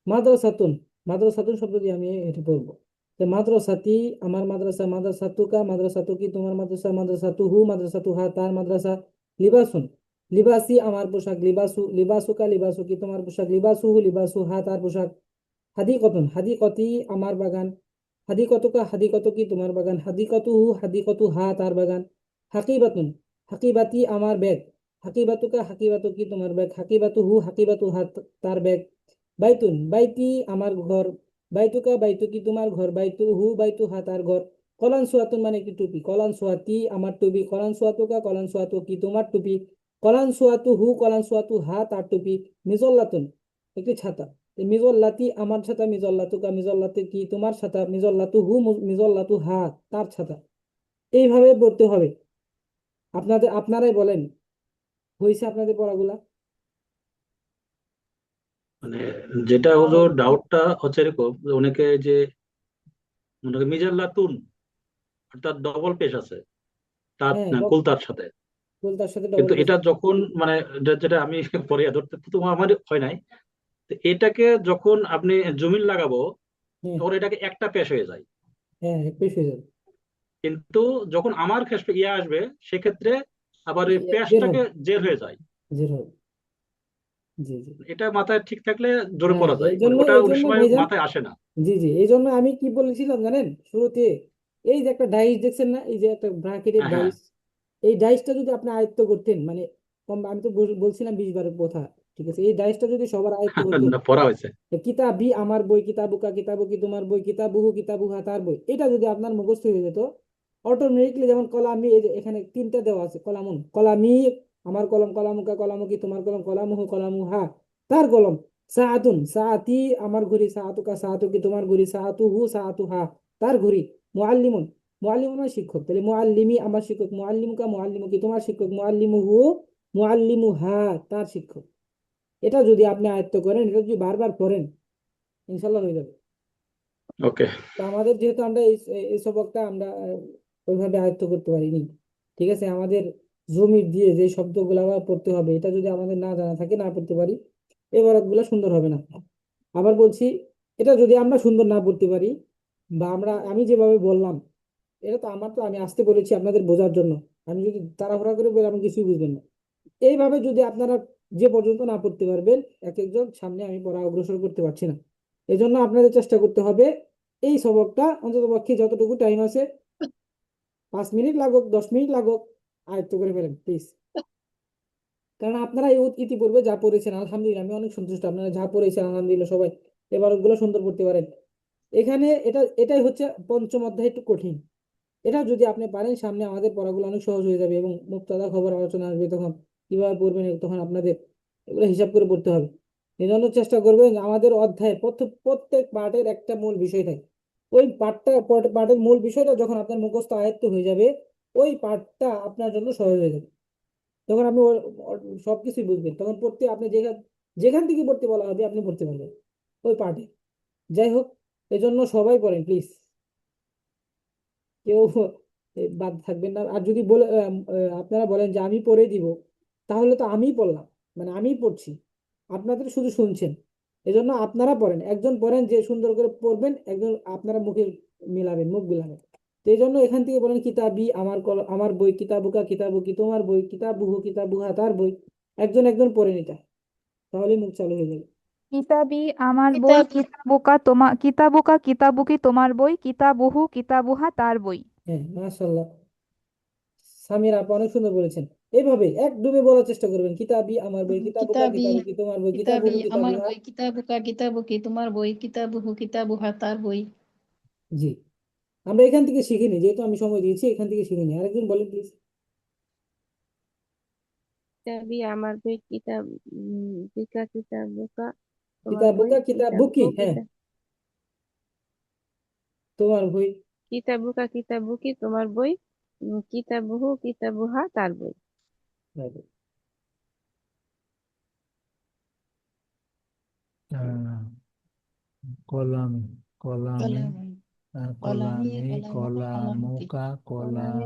মাদ্রাসাতুন, মাদ্রাসাতুন শব্দ দিয়ে আমি এটা বলবো যে মাদ্রাসাতি আমার মাদ্রাসা, মাদ্রাসাতুকা মাদ্রাসাতুকি তোমার মাদ্রাসা, মাদ্রাসাতুহু মাদ্রাসাতুহা তার মাদ্রাসা। লিবাসুন, লিবাসি আমার পোশাক, লিবাসু লিবাসুকা লিবাসুকি তোমার পোশাক, লিবাসুহু লিবাসুহা তার পোশাক। হাদিকতুন, হাদিকতি আমার বাগান, হাদিকতুকা হাদিকতুকি তোমার বাগান, হাদিকতুহু হাদিকতুহা তার বাগান। হাকিবাতুন, হাকিবাতি আমার ব্যাগ, হাকিবাতুকা হাকিবাতুকি তোমার ব্যাগ, হাকিবাতুহু হাকিবাতুহা তার ব্যাগ। বাইতুন, বাইতি আমার ঘর, বাইতুকা বাইতুকি তোমার ঘর, বাইতুহু বাইতুহা তার ঘর। কলান সুয়াতুন মানে কি টুপি, কলান সুয়াতি আমার টুপি, কলান সুয়াতুকা কলান সুয়াতুকি তোমার টুপি, কলান সুয়াতুহু কলান সুয়াতুহা তার টুপি। মিজল্লাতুন একটি ছাতা, মিজল্লাতি আমার ছাতা, মিজল্লাতুকা মিজল্লাতি কি তোমার ছাতা, মিজল্লাতুহু মিজল্লাতুহা তার ছাতা। এইভাবে পড়তে হবে। আপনারাই বলেন, হয়েছে আপনাদের পড়াগুলা? মানে যেটা হলো ডাউটটা হচ্ছে এরকম যে অনেকে যে মনে করেন মিজাল্লাতুন অর্থাৎ ডবল পেশ আছে তার হ্যাঁ, কুলতার সাথে, তার সাথে ডবল কিন্তু পেশ। এটা যখন মানে যেটা আমি পরে ধরতে তো আমার হয় নাই, তো এটাকে যখন আপনি জমিন লাগাবো হ্যাঁ, তখন এটাকে একটা পেশ হয়ে যায়, হ্যাঁ, এক পেশ হয়ে যাবে, কিন্তু যখন আমার ক্ষেত্রে ইয়ে আসবে সেক্ষেত্রে আবার এই জের পেশটাকে হবে, জের হয়ে যায়। জের হবে। জি, জি। এটা মাথায় ঠিক থাকলে জোরে হ্যাঁ, পড়া যায়, এই মানে জন্য ওটা এই অনেক জন্য সময় ভাইজান, মাথায় আসে না। জি, জি, এই জন্য আমি কি বলেছিলাম জানেন শুরুতে, এই যে একটা ডাইস দেখছেন না, এই যে একটা ব্র্যাকেটের হ্যাঁ, হ্যাঁ। ডাইস, এই ডাইসটা যদি আপনি আয়ত্ত করতেন, মানে আমি তো বলছিলাম 20 বারের কথা, ঠিক আছে, এই ডাইসটা যদি সবার আয়ত্ত হতো, না, পড়া হয়েছে। কিতাবি আমার বই, কিতাবুকা কিতাবুকি তোমার বই, কিতাবুহু কিতাবুহা তার বই, এটা যদি আপনার মুখস্থ হয়ে যেত অটোমেটিকলি, যেমন কলামি, এই যে এখানে তিনটা দেওয়া আছে, কলামুন কলামি আমার কলম, কলামুকা কলামুকি তোমার কলম, কলামুহু কলামুহা তার কলম। সাআতুন সাআতি আমার ঘড়ি, সাআতুকা সাআতুকি তোমার ঘড়ি, সাআতুহু সাআতুহা তার ঘড়ি। মুআল্লিমুন, মুআল্লিম আমার শিক্ষক, তাহলে মুআল্লিমি আমার শিক্ষক, মুআল্লিমুকা মুআল্লিমুকি তোমার শিক্ষক, মুআল্লিমুহু মুআল্লিমুহা তার শিক্ষক। এটা যদি আপনি আয়ত্ত করেন, এটা যদি বারবার পড়েন, ইনশাল্লাহ হয়ে যাবে। ওকে। তো আমাদের যেহেতু আমরা এই সবকটা আমরা ওইভাবে আয়ত্ত করতে পারিনি, ঠিক আছে, আমাদের জমির দিয়ে যে শব্দগুলো আবার পড়তে হবে, এটা যদি আমাদের না জানা থাকে, না পড়তে পারি, এই বরাতগুলো সুন্দর হবে না। আবার বলছি, এটা যদি আমরা সুন্দর না পড়তে পারি, বা আমি যেভাবে বললাম, এটা তো আমি আসতে বলেছি আপনাদের বোঝার জন্য, আমি যদি তাড়াহুড়া করে বলি আপনি কিছুই বুঝবেন না। এইভাবে যদি আপনারা যে পর্যন্ত না পড়তে পারবেন, এক একজন সামনে আমি পড়া অগ্রসর করতে পারছি না। এই জন্য আপনাদের চেষ্টা করতে হবে এই সবকটা অন্তত পক্ষে যতটুকু টাইম আছে, 5 মিনিট লাগুক 10 মিনিট লাগুক, আয়ত্ত করে ফেলেন প্লিজ। কারণ আপনারা ইতিপূর্বে যা পড়েছেন আলহামদুলিল্লাহ, আমি অনেক সন্তুষ্ট, আপনারা যা পড়েছেন আলহামদুলিল্লাহ সবাই এবার ওগুলো সুন্দর পড়তে পারেন। এখানে এটাই হচ্ছে পঞ্চম অধ্যায় একটু কঠিন। এটা যদি আপনি পারেন, সামনে আমাদের পড়াগুলো অনেক সহজ হয়ে যাবে, এবং মুক্তাদা খবর আলোচনা আসবে, তখন কিভাবে পড়বেন তখন আপনাদের এগুলো হিসাব করে পড়তে হবে। এই জন্য চেষ্টা করবেন আমাদের অধ্যায়ের প্রত্যেক পার্টের একটা মূল বিষয় থাকে, ওই পার্টের মূল বিষয়টা যখন আপনার মুখস্থ আয়ত্ত হয়ে যাবে, ওই পার্টটা আপনার জন্য সহজ হয়ে যাবে, তখন আপনি সবকিছুই বুঝবেন, তখন পড়তে আপনি যেখান যেখান থেকে পড়তে বলা হবে আপনি পড়তে পারবেন ওই পার্টে। যাই হোক, এই জন্য সবাই পড়েন প্লিজ, কেউ বাদ থাকবেন না। আর যদি আপনারা বলেন যে আমি পড়ে দিব, তাহলে তো আমিই পড়লাম, মানে আমিই পড়ছি, আপনাদের শুধু শুনছেন। এজন্য আপনারা পড়েন, একজন পড়েন যে সুন্দর করে পড়বেন, একজন আপনারা মুখে মিলাবেন, মুখ মিলাবেন। তো এই জন্য এখান থেকে বলেন কিতাবি আমার বই, কিতাবুকা কিতাবুকি তোমার বই, কিতাবুহু কিতাবুহা তার বই। একজন একজন পড়েন এটা, তাহলে মুখ চালু হয়ে যাবে। কিতাবি আমার বই, কিতাব কিতাবুকা কিতাবুকি তোমার বই, কিতাবুহু কিতাবুহা তার বই। হ্যাঁ, মাশাল্লাহ, সামির আপা অনেক সুন্দর বলেছেন। এইভাবে একদমই বলার চেষ্টা করবেন, কিতাবি আমার বই, কিতাবুকা কিতাবি, কিতাবুকি তোমার বই, কিতাবি কিতাবুহু আমার কিতাবুহা। বই, কিতাবুকা কিতাবুকি তোমার বই, কিতাবুহু কিতাবুহা তার বই। জি, আমরা এখান থেকে শিখিনি, যেহেতু আমি সময় দিয়েছি, এখান থেকে শিখিনি। আরেকজন বলেন প্লিজ। কিতাবি আমার বই, কিতাব বিকা কিতাবুকা তোমার বই, কিতাবুকা কিতাবুকি, কিতাবুহু হ্যাঁ তোমার বই। কিতাবুকা কিতাবুকি তোমার বই, কিতাবুহু কিতাবুহা তার বই। আহ, কলামি কলামি কলামি কলামি কলামুকি কলামুকা কলামি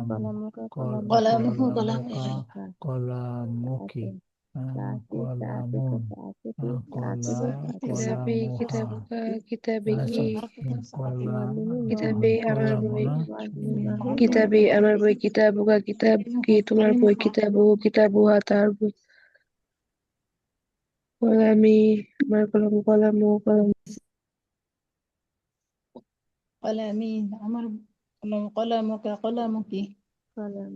কলামুহু কলামুকা কলামুকা কলামুকি সাথে সাথে কলামুন সাথে কলা কিতাবে কলামুহা কিতাবুকা কিতাবে কি কিতাবে আমার বই কলামুনা কিতাবে আমার বই কিতাবুকা কিতাব কি তোমার বই কিতাবু কিতাবুহা তার বই কলামি আমার কলম কলামু কলম কলামি আমার কলামুকা কলামুকি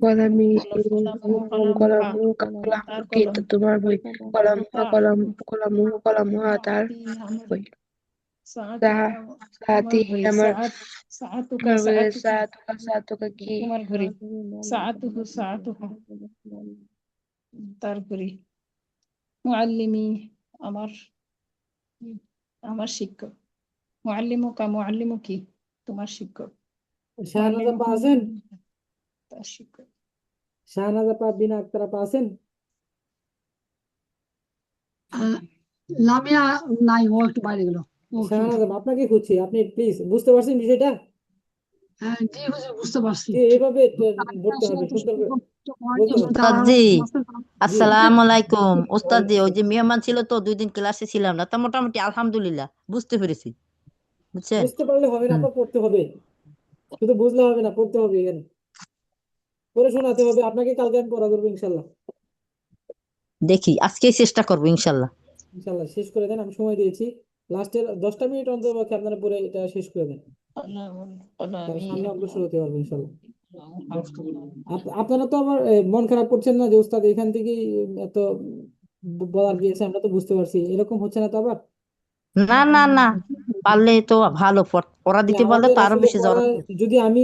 কলামি কলামুহু কলম কলামুহা কলামু তার কলামু কি কলম তোমার বই কলম কলম কলামু কলামুহা তার আমার বই সাআতি সাথী আমার বই আমার সাআতুকা আমার বই সাআতুকি সাতুকা কি তোমার ঘড়ি সাআতুহু সাআতুহা তার ঘড়ি মুআল্লিমি আমার আমার শিক্ষক মুআল্লিমুকা মুআল্লিমুকি তোমার শিক্ষক শাহনাজ আপা মুআল্লিমুহু আছেন? তার শিক্ষক শাহনাজ আপা, বিনা আক্তার আপা আছেন? লামিয়া নাই, ও একটু বাইরে গেল। ও শাহনাজ আপা, আপনাকে খুঁজছি, আপনি প্লিজ বুঝতে পারছেন বিষয়টা? হ্যাঁ, জি হুজুর, বুঝতে পারছি। এভাবে বলতে হবে, সুন্দর করে বলতে হবে। উস্তাদ জি জি, আসসালামু আলাইকুম। উস্তাদ জি ওই যে মেহমান ছিল তো 2 দিন ক্লাসে ছিলাম না, তা মোটামুটি আলহামদুলিল্লাহ বুঝতে পেরেছি, বুঝছেন। বুঝতে পারলে হবে না হুম। আপা, পড়তে হবে। শুধু বুঝলে হবে না, পড়তে হবে, এখানে পড়ে শোনাতে হবে আপনাকে। কালকে আমি পড়া করবো ইনশাল্লাহ। দেখি আজকেই চেষ্টা করবো ইনশাল্লাহ। ইনশাল্লাহ শেষ করে দেন, আমি সময় দিয়েছি। লাস্টের 10টা মিনিট অন্তত পক্ষে আপনারা পড়ে এটা শেষ করে দেন, তার সামনে অগ্রসর হতে পারবো ইনশাল্লাহ। আপনারা তো আবার মন খারাপ করছেন না যে উস্তাদ এখান থেকেই এত বলার দিয়েছে, আমরা তো বুঝতে পারছি, এরকম হচ্ছে না তো আবার? না না না, পারলে তো ভালো পড়া যে দিতে পারলে আমাদের তো আরো আসলে বেশি পড়া, জড়ো। যদি আমি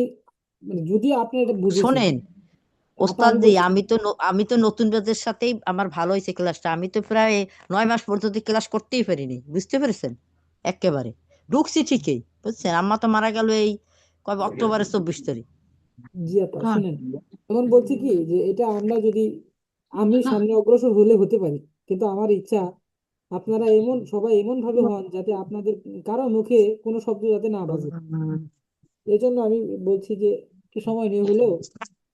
যদি আপনি এটা বুঝেছেন, শোনেন আপা ওস্তাদ আমি জি, বলছি, আমি তো নতুন ব্যাচের সাথেই আমার ভালো হয়েছে ক্লাসটা। আমি তো প্রায় 9 মাস পর্যন্ত ক্লাস করতেই পারিনি, বুঝতে পেরেছেন। একেবারে ঢুকছি ঠিকই, বুঝছেন। আম্মা তো মারা গেল এই কবে, অক্টোবরের 24 তারিখ। জি আপা শুনেন, এখন বলছি কি যে এটা আমরা যদি, আমি সামনে অগ্রসর হলে হতে পারি, কিন্তু আমার ইচ্ছা আপনারা এমন সবাই এমন ভাবে হন যাতে আপনাদের কারো মুখে কোনো শব্দ যাতে না বাজে। এই জন্য আমি বলছি যে একটু সময় নিয়ে হলেও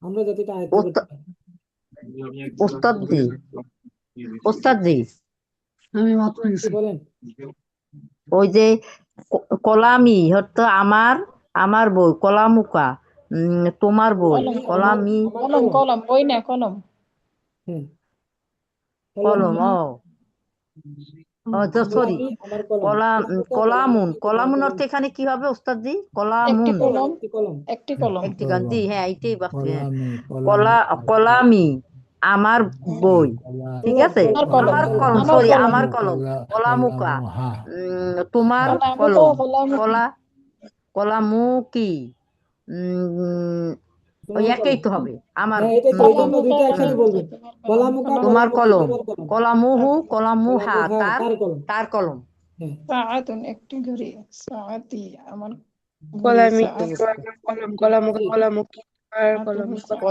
আমরা যাতে এটা আয়ত্ত করতে পারি। ওস্তাদ জি, ওস্তাদ জি, আমি মাত্র কি গেছি। বলেন? ওই যে কলামি হয়তো আমার আমার বই কলামুকা, তোমার বই কলম আমার কলামি আমার কলম কলম। কলম বই না কলম হ্যাঁ, কলম কলম। ও ও তো সরি, কলামি আমার কলম, কলামুকা কলামুন। কলামুকি তোমার কলামুন কলম। অর্থ এখানে কি হবে ওস্তাদ জি? একটি কলামুন। কলম একটি কলম। একটি কলম একটি গান জি, হ্যাঁ এইটাই ভাবছি। হ্যাঁ কলামি কলা কলামি আমার বই, ঠিক কলম আছে। কলম আমার আমার কলম আমার কলম। কলম, আমার সরি কলম আমার কলম। কলামুকা কলামুহা তোমার কলামুকা কলম। কলামুকি কলা কলামুকি ওই তোমার একই কলম। তো হবে। আমার হ্যাঁ এটাই তো, এই জন্য কলামুকা দুইটা একসাথে কলামুকি বলবেন। তোমার কলম কলামুকা তোমার কলামুকি কলম। তোমার কলম। কলামুহু কলামুহা কলামুহা তার তার কলম। তার কলম। হ্যাঁ, সাআতুন একটি ঘড়ি সাআতি আমার ঘড়ি কলামি বুঝতে পারছি। কলম কলামুকা কলামুকি আর কলম সাআতুহু সাআতুকা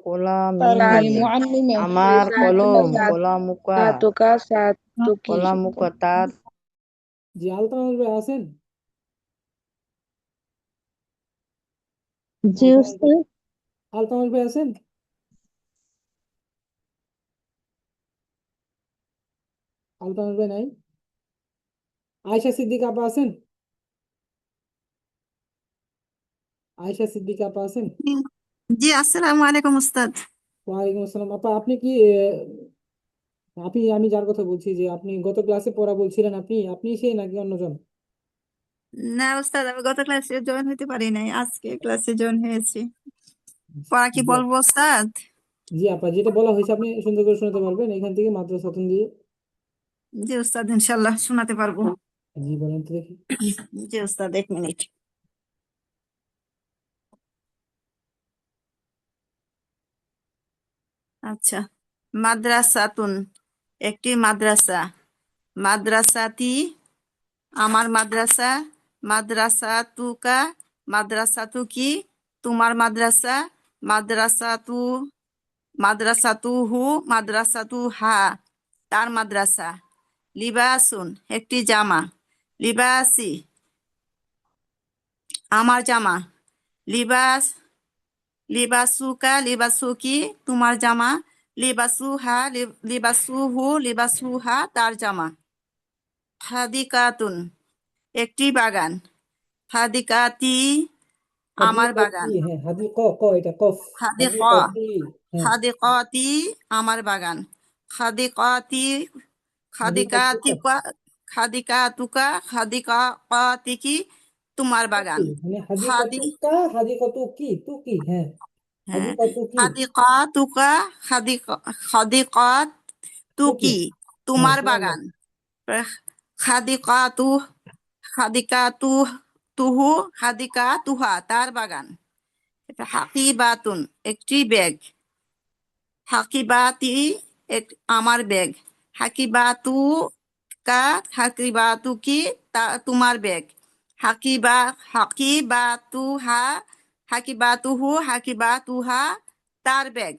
কলাম তার কলামি ঘড়ি মুআল্লিমে আমার কলম। সাত কলামুকা সাতুকা সাতুকি কলামুকা তার। জি আলতামুল ভাই আছেন? জি আলতামুল ভাই, উস্তাদ আলতামুল ভাই আছেন? আলতামুল ভাই নাই? আয়েশা সিদ্দিক আপা আছেন? আয়েশা সিদ্দিক আপা আছেন? জি আসসালামু আলাইকুম উস্তাদ। ওয়ালাইকুম আসসালাম। আপা আপনি কি আমি যার কথা বলছি, যে আপনি গত ক্লাসে পড়া বলছিলেন, আপনি আপনি সে নাকি অন্যজন? না উস্তাদ, আমি গত ক্লাসে জয়েন হতে পারি নাই, আজকে ক্লাসে জয়েন হয়েছি। পড়া কি জি বলবো উস্তাদ? জি আপা, যেটা বলা হয়েছে আপনি সুন্দর করে শোনাতে পারবেন এখান থেকে মাদ্রাসাতুন দিয়ে? জি উস্তাদ, ইনশাল্লাহ শোনাতে পারবো। জি বলেন তো দেখি। জি উস্তাদ, 1 মিনিট। আচ্ছা। মাদ্রাসাতুন একটি মাদ্রাসা। মাদ্রাসাতি আমার মাদ্রাসা। মাদ্রাসাতুকা মাদ্রাসাতুকি তোমার মাদ্রাসা। মাদ্রাসাতু মাদ্রাসাতুহু মাদ্রাসাতুহা তার মাদ্রাসা। লিবাসুন একটি জামা, লিবাসি আমার জামা, লিবাস লিবাসুকা লিবাসুকি তোমার জামা, লিবাসুহা লিবাসুহু লিবাসুহা তার জামা। হাদিকাতুন একটি বাগান, হাদিকাতি আমার বাগান, হাদিকতি, হ্যাঁ হাদিক ক এটা কফ, হাদিক হাদিকতি, হ্যাঁ হাদিকতি আমার বাগান, হাদিকতি হাদিকতুকা, খাদিকাতিকা খাদিকাতুকা খাদিকাতিকি তোমার বাগান। মানে খাদি হাদিকতুকা হাদিকতুকি তুকি, হ্যাঁ হ্যাঁ হাদিকতুকি খাদিকাতুকা খাদিকাত তুকি, তুকি হ্যাঁ তোমার তোমার বাগান। খাদিকাতু খাদিকাতু তুহু খাদিকাতুহা তার বাগান। হাকিবাতুন একটি ব্যাগ, হাকিবাতি আমার ব্যাগ, হাকিবাতু কা হাকিবাতুকি তোমার ব্যাগ, হাকিবাতুহা হাকিবাতুহু হাকিবাতুহা তার ব্যাগ।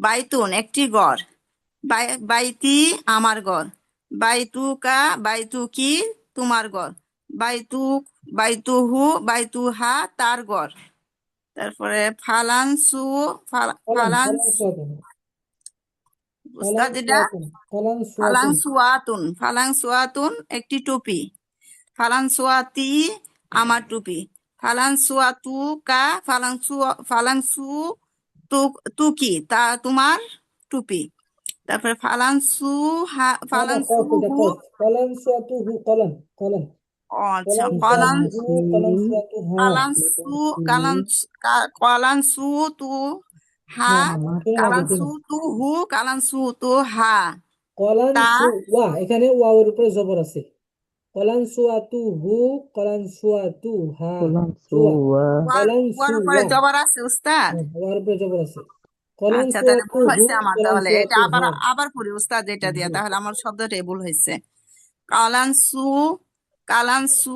বাইতুন একটি ঘর, বাইতি আমার ঘর, বাইতুকা বাইতুকি তোমার ঘর, বাইতুহু বাইতুহা তার ঘর। তারপরে ফালানসু কলান কলান সুয়াতুন, কলান উস্তাদ এটা সুয়াতুন, কলান সুয়াতুন, ফালাংসুয়াতুন একটি টুপি, ফালাংসুয়াতি আমার টুপি, ফালাংসুয়াতুকা ফালাংসু তুকি তা তোমার টুপি। তারপরে ফালাংসু না না কফ এটা ফালাংসুহু কফ, কলান সুয়াতুহু কলান কলান, আচ্ছা কলান সুয়াতুহু কলান সুয়াতু হা, কালানসু তু হা না না না শুনুন আগে কালানসু শুনুন, তু হু কালানসু তু হা কলান তা সু ওয়া, এখানে ওয়াওয়ের উপরে জবর আছে, কলান সুয়াতু হু, কলান সুয়াতু হা, সুয়া, কলান ওয়ার উপরে সুওয়া, জবর আছে উস্তাদ। হ্যাঁ ওয়ার উপরে জবর আছে, কলান আচ্ছা তাহলে সুয়াতু ভুল হু, হয়েছে আমার, কলান তাহলে এটা সুয়াতু আবার হা, আবার পড়ি উস্তাদ এটা দিয়া, জি তাহলে আমার শব্দটাই ভুল হয়েছে। কালানসু কালানসু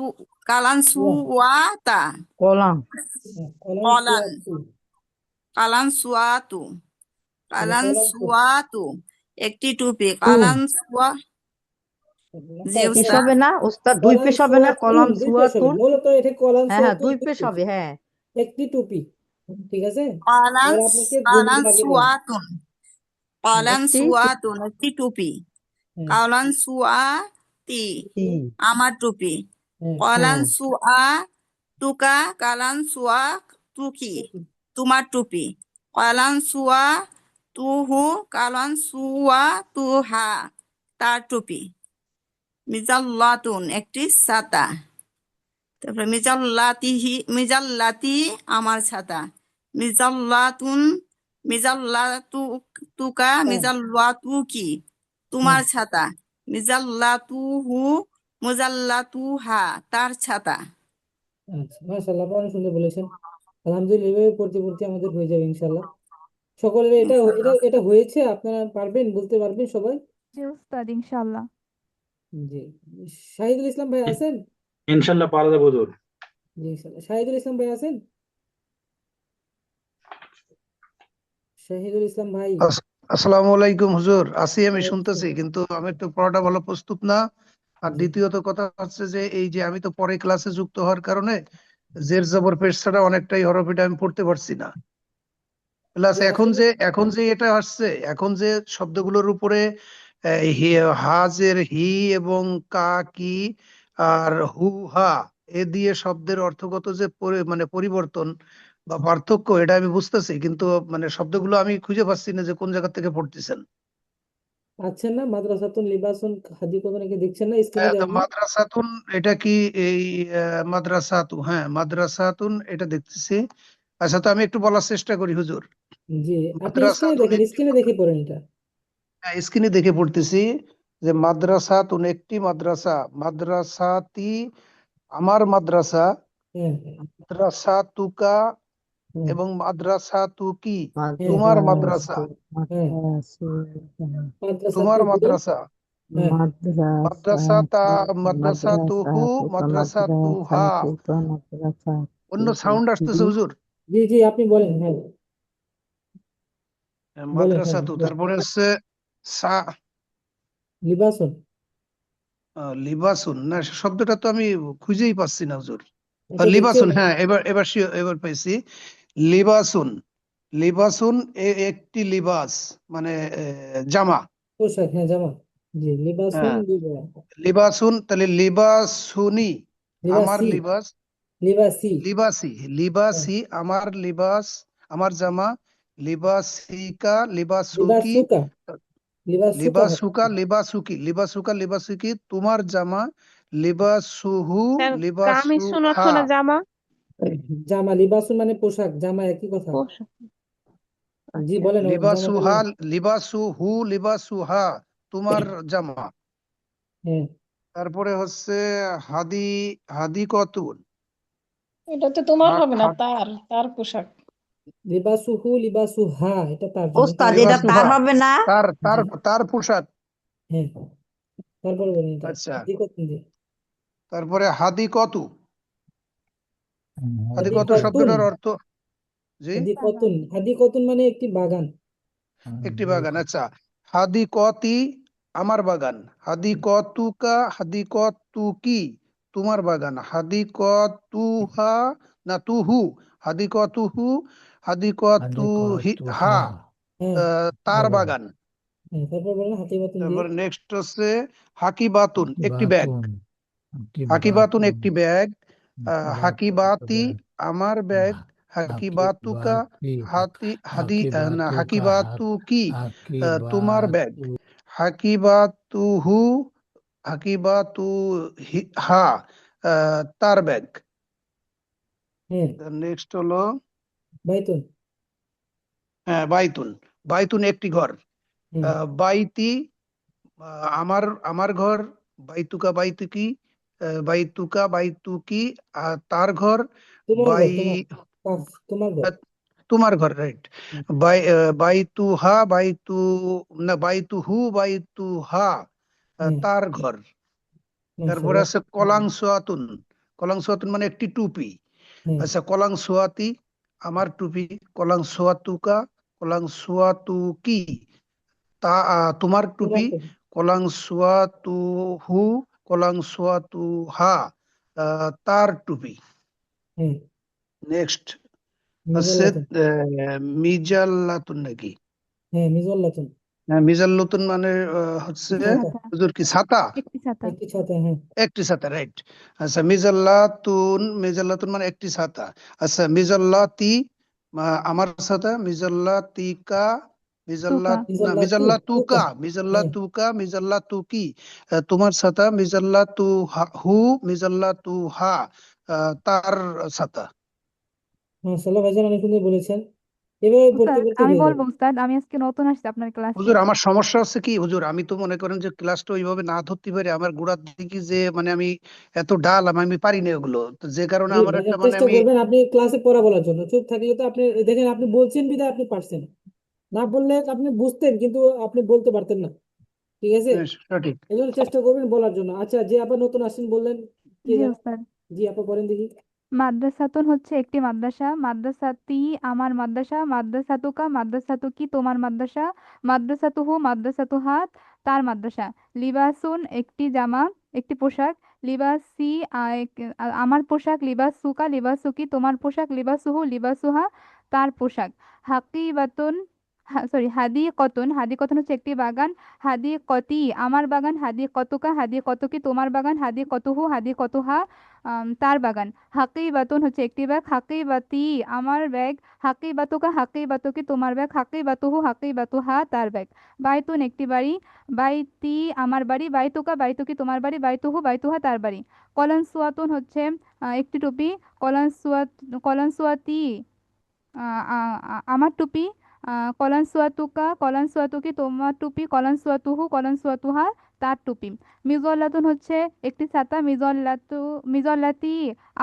কালানসু ওয়া, ওয়াতা কলাম হ্যাঁ, কলান কলান সুয়াতু, কালানসুয়াতু তাহলে কলান কালানসুয়াতু একটি টুপি, তুন কালানসুয়া জি কফ পেশ কফ, উস্তাদ। হবে না ওস্তাদ, দুই কলান পেশ হবে না, সুয়াতুন কলাম দুই পেশ হবে, সুয়াতুন। মূলত এটা কলান হ্যাঁ হ্যাঁ, সুয়াতুন দুই দুই পেশ পেশ, হবে, হ্যাঁ। একটি টুপি, ঠিক আছে, কালান এবার আপনাকে ভঙ্গিটা আগে দেন, কালানসুয়াতুন একটি কালানসুয়াতুন একটি টুপি, হ্যাঁ কালানসুয়াতি টি আমার টুপি, হ্যাঁ হ্যাঁ কালানসুয়া তুকা কালানসুয়া তুকি টুপি, তোমার টুপি, কালানসুয়া তুহু কালানসুয়া তুহা তার টুপি। মিজাল্লাতুন একটি ছাতা, তারপরে মিজাল্লাতি আমার ছাতা, মিজাল্লাতুন মিজাল্লাতুকা মিজাল্লাতুকি তোমার হ্যাঁ ছাতা, মিজাল্লাতুহু মুজাল্লাতুহা তার ছাতা। আচ্ছা মাশাআল্লাহ, আপনি অনেক সুন্দর বলেছেন, আলহামদুলিল্লাহ এভাবে পড়তে পড়তে আমাদের হয়ে যাবে ইনশাআল্লাহ। সকলের এটা এটা ইনশাআল্লাহ। এটা হয়েছে, আপনারা পারবেন, বলতে পারবেন সবাই? জি উস্তাদ, ইনশাল্লাহ। জি, শাহিদুল ইসলাম ভাই আছেন? ইনশাল্লাহ পারা যাবে হুজুর। জি ইনশাআল্লাহ, শাহিদুল ইসলাম ভাই আছেন? শাহিদুল ইসলাম ভাই, আসসালামু আলাইকুম হুজুর, আছি আমি ওয়ালাইকুম শুনতেছি, আসসালাম। কিন্তু আমি তো পড়াটা ভালো প্রস্তুত না। আর জি দ্বিতীয়ত কথা হচ্ছে যে এই যে আমি তো পরে ক্লাসে যুক্ত হওয়ার কারণে জের জবর পেশ ছাড়া অনেকটাই হরফ এটা আমি পড়তে পারছি না। প্লাস জি এখন আসলে যে এখন যে এটা আসছে, এখন যে শব্দগুলোর উপরে হাজের হি এবং কা কি আর হু হা এ দিয়ে শব্দের অর্থগত যে মানে পরিবর্তন বা পার্থক্য, এটা আমি বুঝতেছি, কিন্তু মানে শব্দগুলো আমি খুঁজে পাচ্ছি না যে কোন জায়গা থেকে পড়তেছেন। পাচ্ছেন না? মাদ্রাসাতুন লিবাসুন হাদিকতুন কি দেখছেন না স্ক্রিনে তো দেওয়া নেই? মাদ্রাসাতুন এটা কি এই মাদ্রাসাতু, হ্যাঁ মাদ্রাসাতুন এটা দেখতেছি। আচ্ছা, তো আমি একটু বলার চেষ্টা করি হুজুর। জি আপনি স্ক্রিনে মাদ্রাসাতুন দেখেন, একটি, স্ক্রিনে দেখে পড়েন এটা। স্ক্রিনে দেখে পড়তেছি যে মাদ্রাসাতুন একটি মাদ্রাসা, মাদ্রাসাতি আমার মাদ্রাসা, হ্যাঁ মাদ্রাসাতুকা হ্যাঁ এবং মাদ্রাসাতুকি হ্যাঁ তোমার মাদ্রাসা, হ্যাঁ, তোমার মাদ্রাসাতুহু, মাদ্রাসা, হ্যাঁ মাদ্রাসাতা মাদ্রাসাতুহু মাদ্রাসাতুহা। অন্য সাউন্ড আসতেছে হুজুর। জি জি আপনি বলেন, হ্যাঁ বলেন, হ্যাঁ মাদ্রাসাতু, তারপরে হচ্ছে সা লিবাসুন, লিবাসুন না, শব্দটা তো আমি খুঁজেই পাচ্ছি না হুজুর। আচ্ছা লিবাসুন, দেখছেন হ্যাঁ, এবার এবার পাইছি। লিবাসুন, লিবাসুন একটি লিবাস মানে জামা। পোশাক, হ্যাঁ জামা। জি, লিবাসুন হ্যাঁ, লিবাস, লিবাসুন, তাহলে লিবাসুনি আমার লিবাসি, লিবাস, লিবাসি, লিবাসি, হ্যাঁ, লিবাসি আমার লিবাস, আমার জামা, লিবাসিকা লিবাসুকি, লিবাসুকা, লিবাসুকা হবে। লিবাসুকা লিবাসুকি, লিবাসুকা লিবাসুকি তোমার জামা, লিবাসুহু স্যার কামিজুন অর্থ লিবাসুহা, না জামা? জামা, লিবাসুন মানে পোশাক, জামা একই কথা। পোশাক। জি আচ্ছা। বলেন, জামা লিবাসুহা বলেন। লিবাসুহু লিবাসুহা তোমার জামা। হ্যাঁ, তারপরে হচ্ছে হাদি, হাদিকতুন, এটা তো তোমার হবে না, হা- তার পোশাক। লিবাসুহু লিবাসুহা, এটা তার জন্য, এটা ওস্তাদ, এটা লিবাসুহা তার হবে না? তার জি, তার তার পোশাক। হ্যাঁ, তারপরে বলেন এটা আচ্ছা, হাদিকতুন জি, তারপরে হাদিকতু, হাদিকতু হাদিকতুন, শব্দটার অর্থ, জি, হাদিকতুন মানে একটি বাগান। একটি বাগান। আচ্ছা, হাদিকতি আমার বাগান, হাদিকতুকা হাদিকতুকি তোমার বাগান, হাদিকতুহা না তুহু, হাদিকতুহু হাদিকতুহি হা হ্যাঁ, তার বাগান। হ্যাঁ, তারপর বলেন হাকিবাতুন জি, তারপর নেক্সট হচ্ছে হাকিবাতুন একটি ব্যাগ, হাকিবাতুন একটি ব্যাগ, হাকিবাতি আমার ব্যাগ, হাকিবাতুকা হাদি না হাকিবাতুকি তোমার ব্যাগ, হাকিবাতুহু হাকিবাতুহা তার ব্যাগ। হ্যাঁ, নেক্সট হলো বাইতুন, বাইতুন, বাইতুন একটি ঘর, হুম, বাইতি আমার আমার ঘর, বাইতুকা বাইতুকি বাইতুকা বাইতুকি তার ঘর, তোমার ঘর, বাই তোমার ঘর, তোমার ঘর, রাইট। হুম, বাইতুহা বাইতু না বাইতুহু বাইতুহা হুম, তার ঘর। তারপরে মাশাআল্লাহ, আছে কলাং সোয়াতুন, কলাং সোয়াতুন মানে একটি টুপি। হুম, আচ্ছা, কলাং সোয়াতি আমার টুপি, কলাং সোয়াতুকা কলাং সোয়াতুকি তোমার তোমার টুপি, তো, কলাং সোয়াতুহু কলাং সোয়াতুহা তার টুপি। হুম, নেক্সট আছে মিজাল্লাতুন, মিজাল্লাতুন নাকি? হ্যাঁ মিজাল্লাতুন, হ্যাঁ, মিজাল্লাতুন মানে হচ্ছে ছাতা, হুজুর কি ছাতা? একটি ছাতা। একটি ছাতা, হ্যাঁ, একটি ছাতা, রাইট। আচ্ছা, মিজাল্লাতুন, মিজাল্লাতুন মানে একটি ছাতা। আচ্ছা, মিজাল্লাতি আমার ছাতা, মিজাল্লাতিকা তুকা। মিজাল্লাতু, তুকা, মিজাল্লাতুকা হ্যাঁ, মিজাল্লাতুকি তোমার ছাতা, মিজাল্লাতুহু মিজাল্লাতুহা তার ছাতা। মাশাআল্লাহ ভাইজান, অনেক সুন্দর বলেছেন। এভাবে পড়তে উস্তাদ, পড়তে আমি হয়ে বলবো যাবে। উস্তাদ, আমি আজকে নতুন আসছি আপনার ক্লাসে। হুজুর, আমার সমস্যা হচ্ছে কি হুজুর, আমি তো মনে করেন যে ক্লাসটা ওইভাবে না ধরতে পারি, আমার গোড়ার দিকে যে মানে আমি এত ডাল আমি পারি না ওগুলো, তো যে কারণে জি আমার একটা ভাইজান, মানে চেষ্টা আমি করবেন আপনি ক্লাসে পড়া বলার জন্য। চুপ থাকলে তো আপনি দেখেন, আপনি বলছেন বিধায় আপনি পারছেন, না বললে আপনি বুঝতেন কিন্তু আপনি বলতে পারতেন না, ঠিক আছে? সঠিক। এই জন্য চেষ্টা করবেন বলার জন্য। আচ্ছা, যে আবার নতুন আসেন বললেন, কে জি যেন? উস্তাদ। জি আপা বলেন দেখি। মাদ্রাসাতুন হচ্ছে একটি মাদ্রাসা, মাদ্রাসাতি আমার মাদ্রাসা, মাদ্রাসাতুকা মাদ্রাসাতুকি তোমার মাদ্রাসা, মাদ্রাসাতুহু মাদ্রাসাতুহা তার মাদ্রাসা, লিবাসুন একটি জামা একটি পোশাক, লিবাসি আমার পোশাক, লিবাসুকা লিবাসুকি তোমার পোশাক, লিবাসুহু লিবাসুহা তার পোশাক, হাকিবাতুন সরি হাদি কতন, হাদি কতন হচ্ছে একটি বাগান, হাদি কতি আমার বাগান, হাদি কতুকা হাদি কতকি তোমার বাগান, হাদি কতুহু হাদি কতুহা তার বাগান, হাকি বাতুন হচ্ছে একটি ব্যাগ, হাকি বাতি আমার ব্যাগ, হাকি বাতুকা হাকি বাতুকি তোমার ব্যাগ, হাকি বাতুহু হাকি বাতুহা তার ব্যাগ, বাইতুন একটি বাড়ি, বাইতি আমার বাড়ি, বাইতুকা বাইতুকি তোমার বাড়ি, বাইতুহু বাইতুহা তার বাড়ি, কলান সুয়াতুন হচ্ছে একটি টুপি, কলান সুয়াত কলান সুয়াতি আমার টুপি, কলান সুয়াতুকা কলান সুয়াতুকি তোমার টুপি, কলান সুয়াতুহু কলান সুয়াতুহা তার টুপি, মিজল্লাতুন হচ্ছে একটি ছাতা, মিজল্লাতি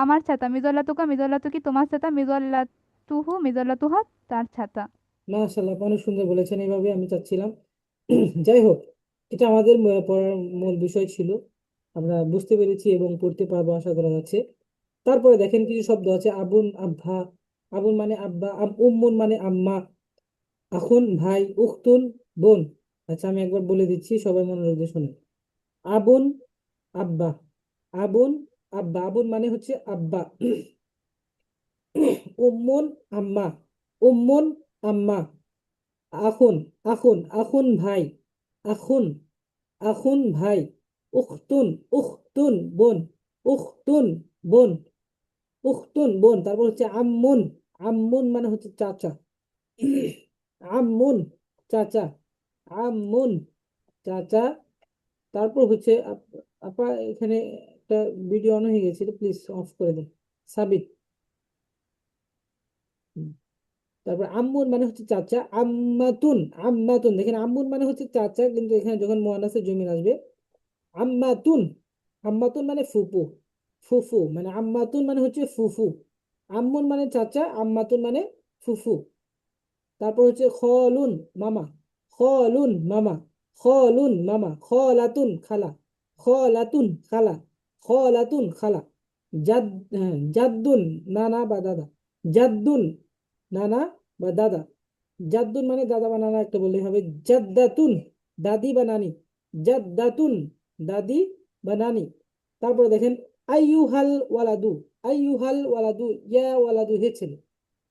আমার ছাতা, মিজল্লাতুকা মিজল্লাতুকি তোমার ছাতা, মিজল্লাতুহু মিজল্লাতুহা তার ছাতা। মাশাআল্লাহ, আপনি অনেক সুন্দর বলেছেন, এইভাবে আমি চাচ্ছিলাম। যাই হোক, এটা আমাদের পড়ার মূল বিষয় ছিল, আমরা বুঝতে পেরেছি এবং পড়তে পারবো আশা করা যাচ্ছে। তারপরে দেখেন কিছু শব্দ আছে, আবুন আব্বা, আবুন মানে আব্বা, উম্মুন মানে আম্মা, আখুন ভাই, উখতুন বোন। আচ্ছা আমি একবার বলে দিচ্ছি, সবাই মনোযোগ দিয়ে শুনুন। আবুন আব্বা। আবুন, আব্বা। আবুন মানে হচ্ছে আব্বা। উম্মুন, আম্মা। উম্মুন, আম্মা। আখুন, আখুন। আখুন ভাই। আখুন, আখুন ভাই। উখতুন, উখতুন বোন। উখতুন বোন। উখতুন বোন। তারপর হচ্ছে আম্মুন। আম্মুন মানে হচ্ছে চাচা। আম্মুন, চাচা। আম্মুন, চাচা। তারপর হচ্ছে আপা এখানে একটা ভিডিও অন হয়ে গেছিল, প্লিজ অফ করে দিন। সাবিত। হুম। তারপর আম্মুন মানে হচ্ছে চাচা। আম্মাতুন, আম্মাতুন। দেখেন আম্মুন মানে হচ্ছে চাচা, কিন্তু এখানে যখন মুয়ান্নাসে জমির আসবে আম্মাতুন। আম্মাতুন মানে ফুপু। ফুফু মানে আম্মাতুন মানে হচ্ছে ফুফু। আম্মুন মানে চাচা, আম্মাতুন মানে ফুফু। তারপর হচ্ছে খলুন, মামা। খলুন, মামা। খলুন, মামা। খলাতুন, খালা। খলাতুন, খালা। খলাতুন, খালা। জাদ, জাদ্দুন, নানা বা দাদা। জাদ্দুন, নানা বা দাদা। জাদ্দুন মানে দাদা বা নানা একটা বললেই হবে। জাদ্দাতুন, দাদি বা নানি। জাদ্দাতুন, দাদি বা নানি। তারপরে দেখেন আইয়ুহাল ওয়ালাদু। আইয়ুহাল ওয়ালাদু, ইয়া ওয়ালাদু হে ছেলে।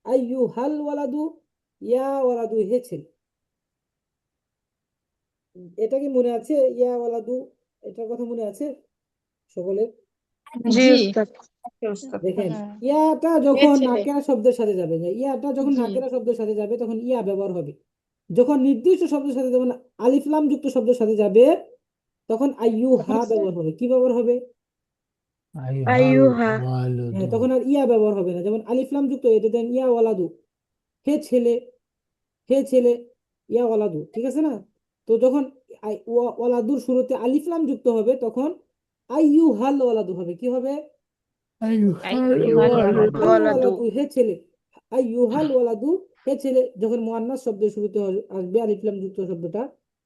আইয়ুহাল ওয়ালাদু, ইয়া ওয়ালাদু হে ছেলে। এটা কি মনে আছে? ইয়া ওয়ালাদু, এটার কথা মনে আছে সকলের? জি জি। উস্তাদ। আচ্ছা উস্তাদ। দেখেন হ্যাঁ, ইয়াটা হে যখন ছেলে। নাকেরা শব্দের সাথে যাবে, ইয়াটা যখন জি, নাকেরা শব্দের সাথে যাবে তখন ইয়া ব্যবহার হবে। যখন নির্দিষ্ট শব্দের সাথে, যেমন আলিফ লাম যুক্ত শব্দের সাথে যাবে, তখন আইয়ুহা ব্যবহার হবে। কি ব্যবহার হবে? আইহাল আইয়ুহা। হ্যাঁ, ওয়ালুদু। তখন আর ইয়া ব্যবহার হবে না। যেমন আলিফ লাম যুক্ত, এটা দেন ইয়া ওয়ালাদু, হে ছেলে। হে ছেলে, ইয়া ওয়ালাদু, ঠিক আছে না? তো যখন ওয়ালাদুর শুরুতে আলিফ লাম যুক্ত হবে, তখন আইয়ুহাল ওয়ালাদু হবে। কি হবে? আইহাল আইয়ুহাল ওয়ালুদু। আইয়ুহাল ওয়ালাদু। ওয়ালাদু, হে ছেলে। আইয়ুহাল ওয়ালাদু, হে ছেলে। যখন মুয়ান্নাস শব্দ শুরুতে আসবে আলিফ লাম যুক্ত শব্দটা,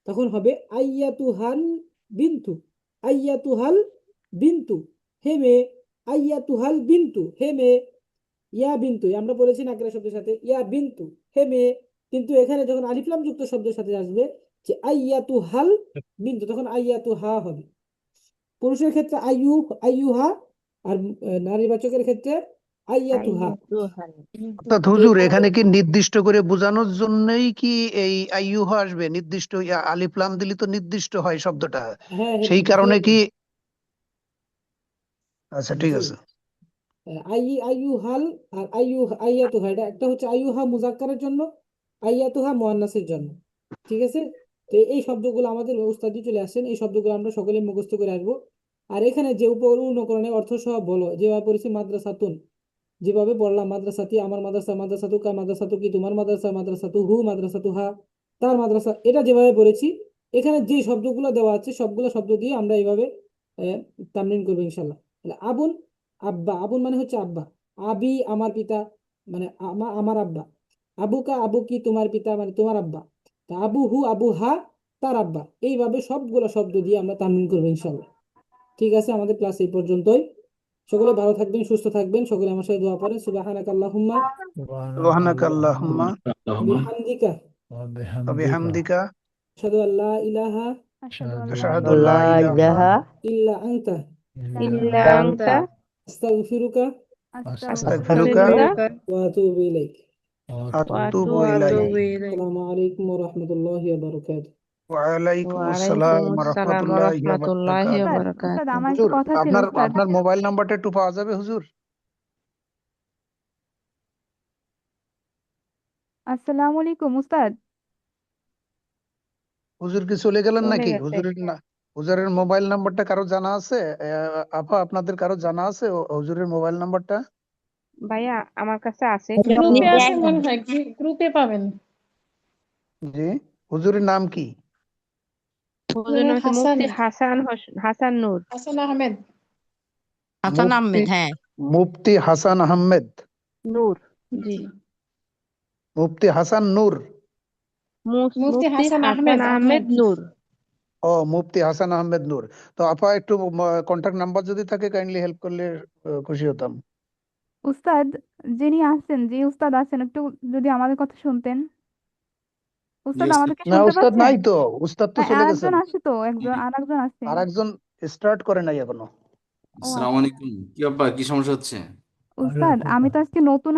তখন হবে আইয়াতুহাল বিনতু। আইয়াতুহাল বিনতু, হে মেয়ে। আইয়াতুহাল বিনতু, হে মেয়ে। ইয়া বিনতু, আমরা বলেছি নাকিরা শব্দের সাথে ইয়া বিনতু, হে মেয়ে। কিন্তু এখানে যখন আলিফ লাম যুক্ত শব্দের সাথে আসবে যে আইয়াতুহাল বিনতু, তখন আইয়াতুহা হবে। পুরুষের ক্ষেত্রে আইয়ুহা, আর নারীবাচকের ক্ষেত্রে আইয়াতুহা। আইয়ুহাল। অর্থাৎ এই হুজুর এখানে কি নির্দিষ্ট করে বোঝানোর জন্যই কি এই আইয়ুহা আসবে? নির্দিষ্ট আলিফ লাম দিলে তো নির্দিষ্ট হয় শব্দটা, হ্যাঁ, সেই হ্যাঁ, কারণে জি, কি? আচ্ছা ঠিক জি। আছে। আইয়ুহাল আর আইয়াতুহা, এটা একটা হচ্ছে আইয়ুহা মুজাক্কারের জন্য, আইয়াতুহা মুয়ান্নাসের জন্য। ঠিক আছে? তো এই শব্দগুলো আমাদের উস্তাদি চলে আসেন, এই শব্দগুলো আমরা সকলে মুখস্থ করে আসবো। আর এখানে যে অনুকরণের অর্থ সহ বলো, যেভাবে পড়েছি মাদ্রাসাতুন, যেভাবে বললাম মাদ্রাসাতি, আমার মাদ্রাসা। মাদ্রাসাতু কা, মাদ্রাসাতু কি, তোমার মাদ্রাসা। মাদ্রাসাতু হু, মাদ্রাসাতু হা, তার মাদ্রাসা। এটা যেভাবে পড়েছি, এখানে যে শব্দগুলো দেওয়া আছে সবগুলো শব্দ দিয়ে আমরা এইভাবে তামরিন করবো ইনশাল্লাহ। তাহলে আবুন, আব্বা। আবুন মানে হচ্ছে আব্বা। আবি আমার পিতা, মানে আমার আব্বা। আবুকা, আবু কি তোমার পিতা, মানে তোমার আব্বা। তা আবু হু, আবু হা, তার আব্বা। এইভাবে সবগুলো শব্দ দিয়ে আমরা তামরিন করবো ইনশাল্লাহ। ঠিক আছে, আমাদের ক্লাস এই পর্যন্তই। সকলে ভালো থাকবেন, সুস্থ থাকবেন। সকলে আমার সাথে দোয়া করেন। সুবহানাকা আল্লাহুম্মা সুবহানাকা আল্লাহুম্মা বিহামদিকা ওয়া ওয়া বিহামদিকা বিহামদিকা আশহাদু আল্লা ইলাহা আশহাদু আশহাদু আল্লা আশহাদু ইলাহা লা লা ইলাহা ইলাহা ইল্লা আনতা ইল্লা ইল্লা আনতা আস্তাগফিরুকা আস্তাগফিরুকা আস্তাগফিরুকা ওয়া আতুবু ইলাইক। ওয়া আতুবু ইলাইক। আতুবু ইলাইক। আসসালামু আলাইকুম ওয়া রাহমাতুল্লাহি ওয়া বারাকাতুহু। ওয়া আলাইকুম ওয়া আসসালাম আলাইকুম ওয়া আসসালাম ওয়া রাহমাতুল্লাহি ওয়া রাহমাতুল্লাহি ওয়া বারাকাতুহু। উস্তাদ, উস্তাদ বারাকাতুহু। আমার একটু হুজুর কথা ছিল আপনার উস্তাদ। আপনার মোবাইল নাম্বারটা একটু পাওয়া যাবে হুজুর? আসসালামু আলাইকুম উস্তাদ। হুজুর কি চলে গেলেন চলে নাকি? গেছে। হুজুরের মোবাইল নাম্বারটা কারো জানা আছে? আপা আপনাদের কারো জানা আছে হুজুরের মোবাইল নাম্বারটা? ভাইয়া আমার কাছে আছে কিন্তু গ্রুপে আছে মনে হয়, গ্রুপে পাবেন। জি, হুজুরের নাম কি? হুজুর নাম হচ্ছে হাসান, মুফতি হাসান নূর। হাসান আহমেদ। হাসান মুফতি আহমেদ, হ্যাঁ। মুফতি হাসান আহমেদ। নূর। জি, মুফতি হাসান নূর। মুফতি মুফতি হাসান হাসান আহমেদ। আহমেদ নূর। ও মুফতি হাসান আহমেদ নূর। তো আপা একটু কন্টাক্ট নাম্বার যদি থাকে কাইন্ডলি হেল্প করলে খুশি হতাম। উস্তাদ, যে উস্তাদ আছেন একটু যদি আমাদের কথা শুনতেন। জি উস্তাদ উস্তাদ। আমাদেরকে না শুনতে উস্তাদ পাচ্ছেন? নাই তো, উস্তাদ তো চলে আরেকজন গেছেন। আসে তো, আর একজন আছে। আর একজন স্টার্ট করে নাই এখনো। ও আসসালামু আচ্ছা আলাইকুম, কি ব্যাপার, কি সমস্যা হচ্ছে? উস্তাদ আমি তো আজকে নতুন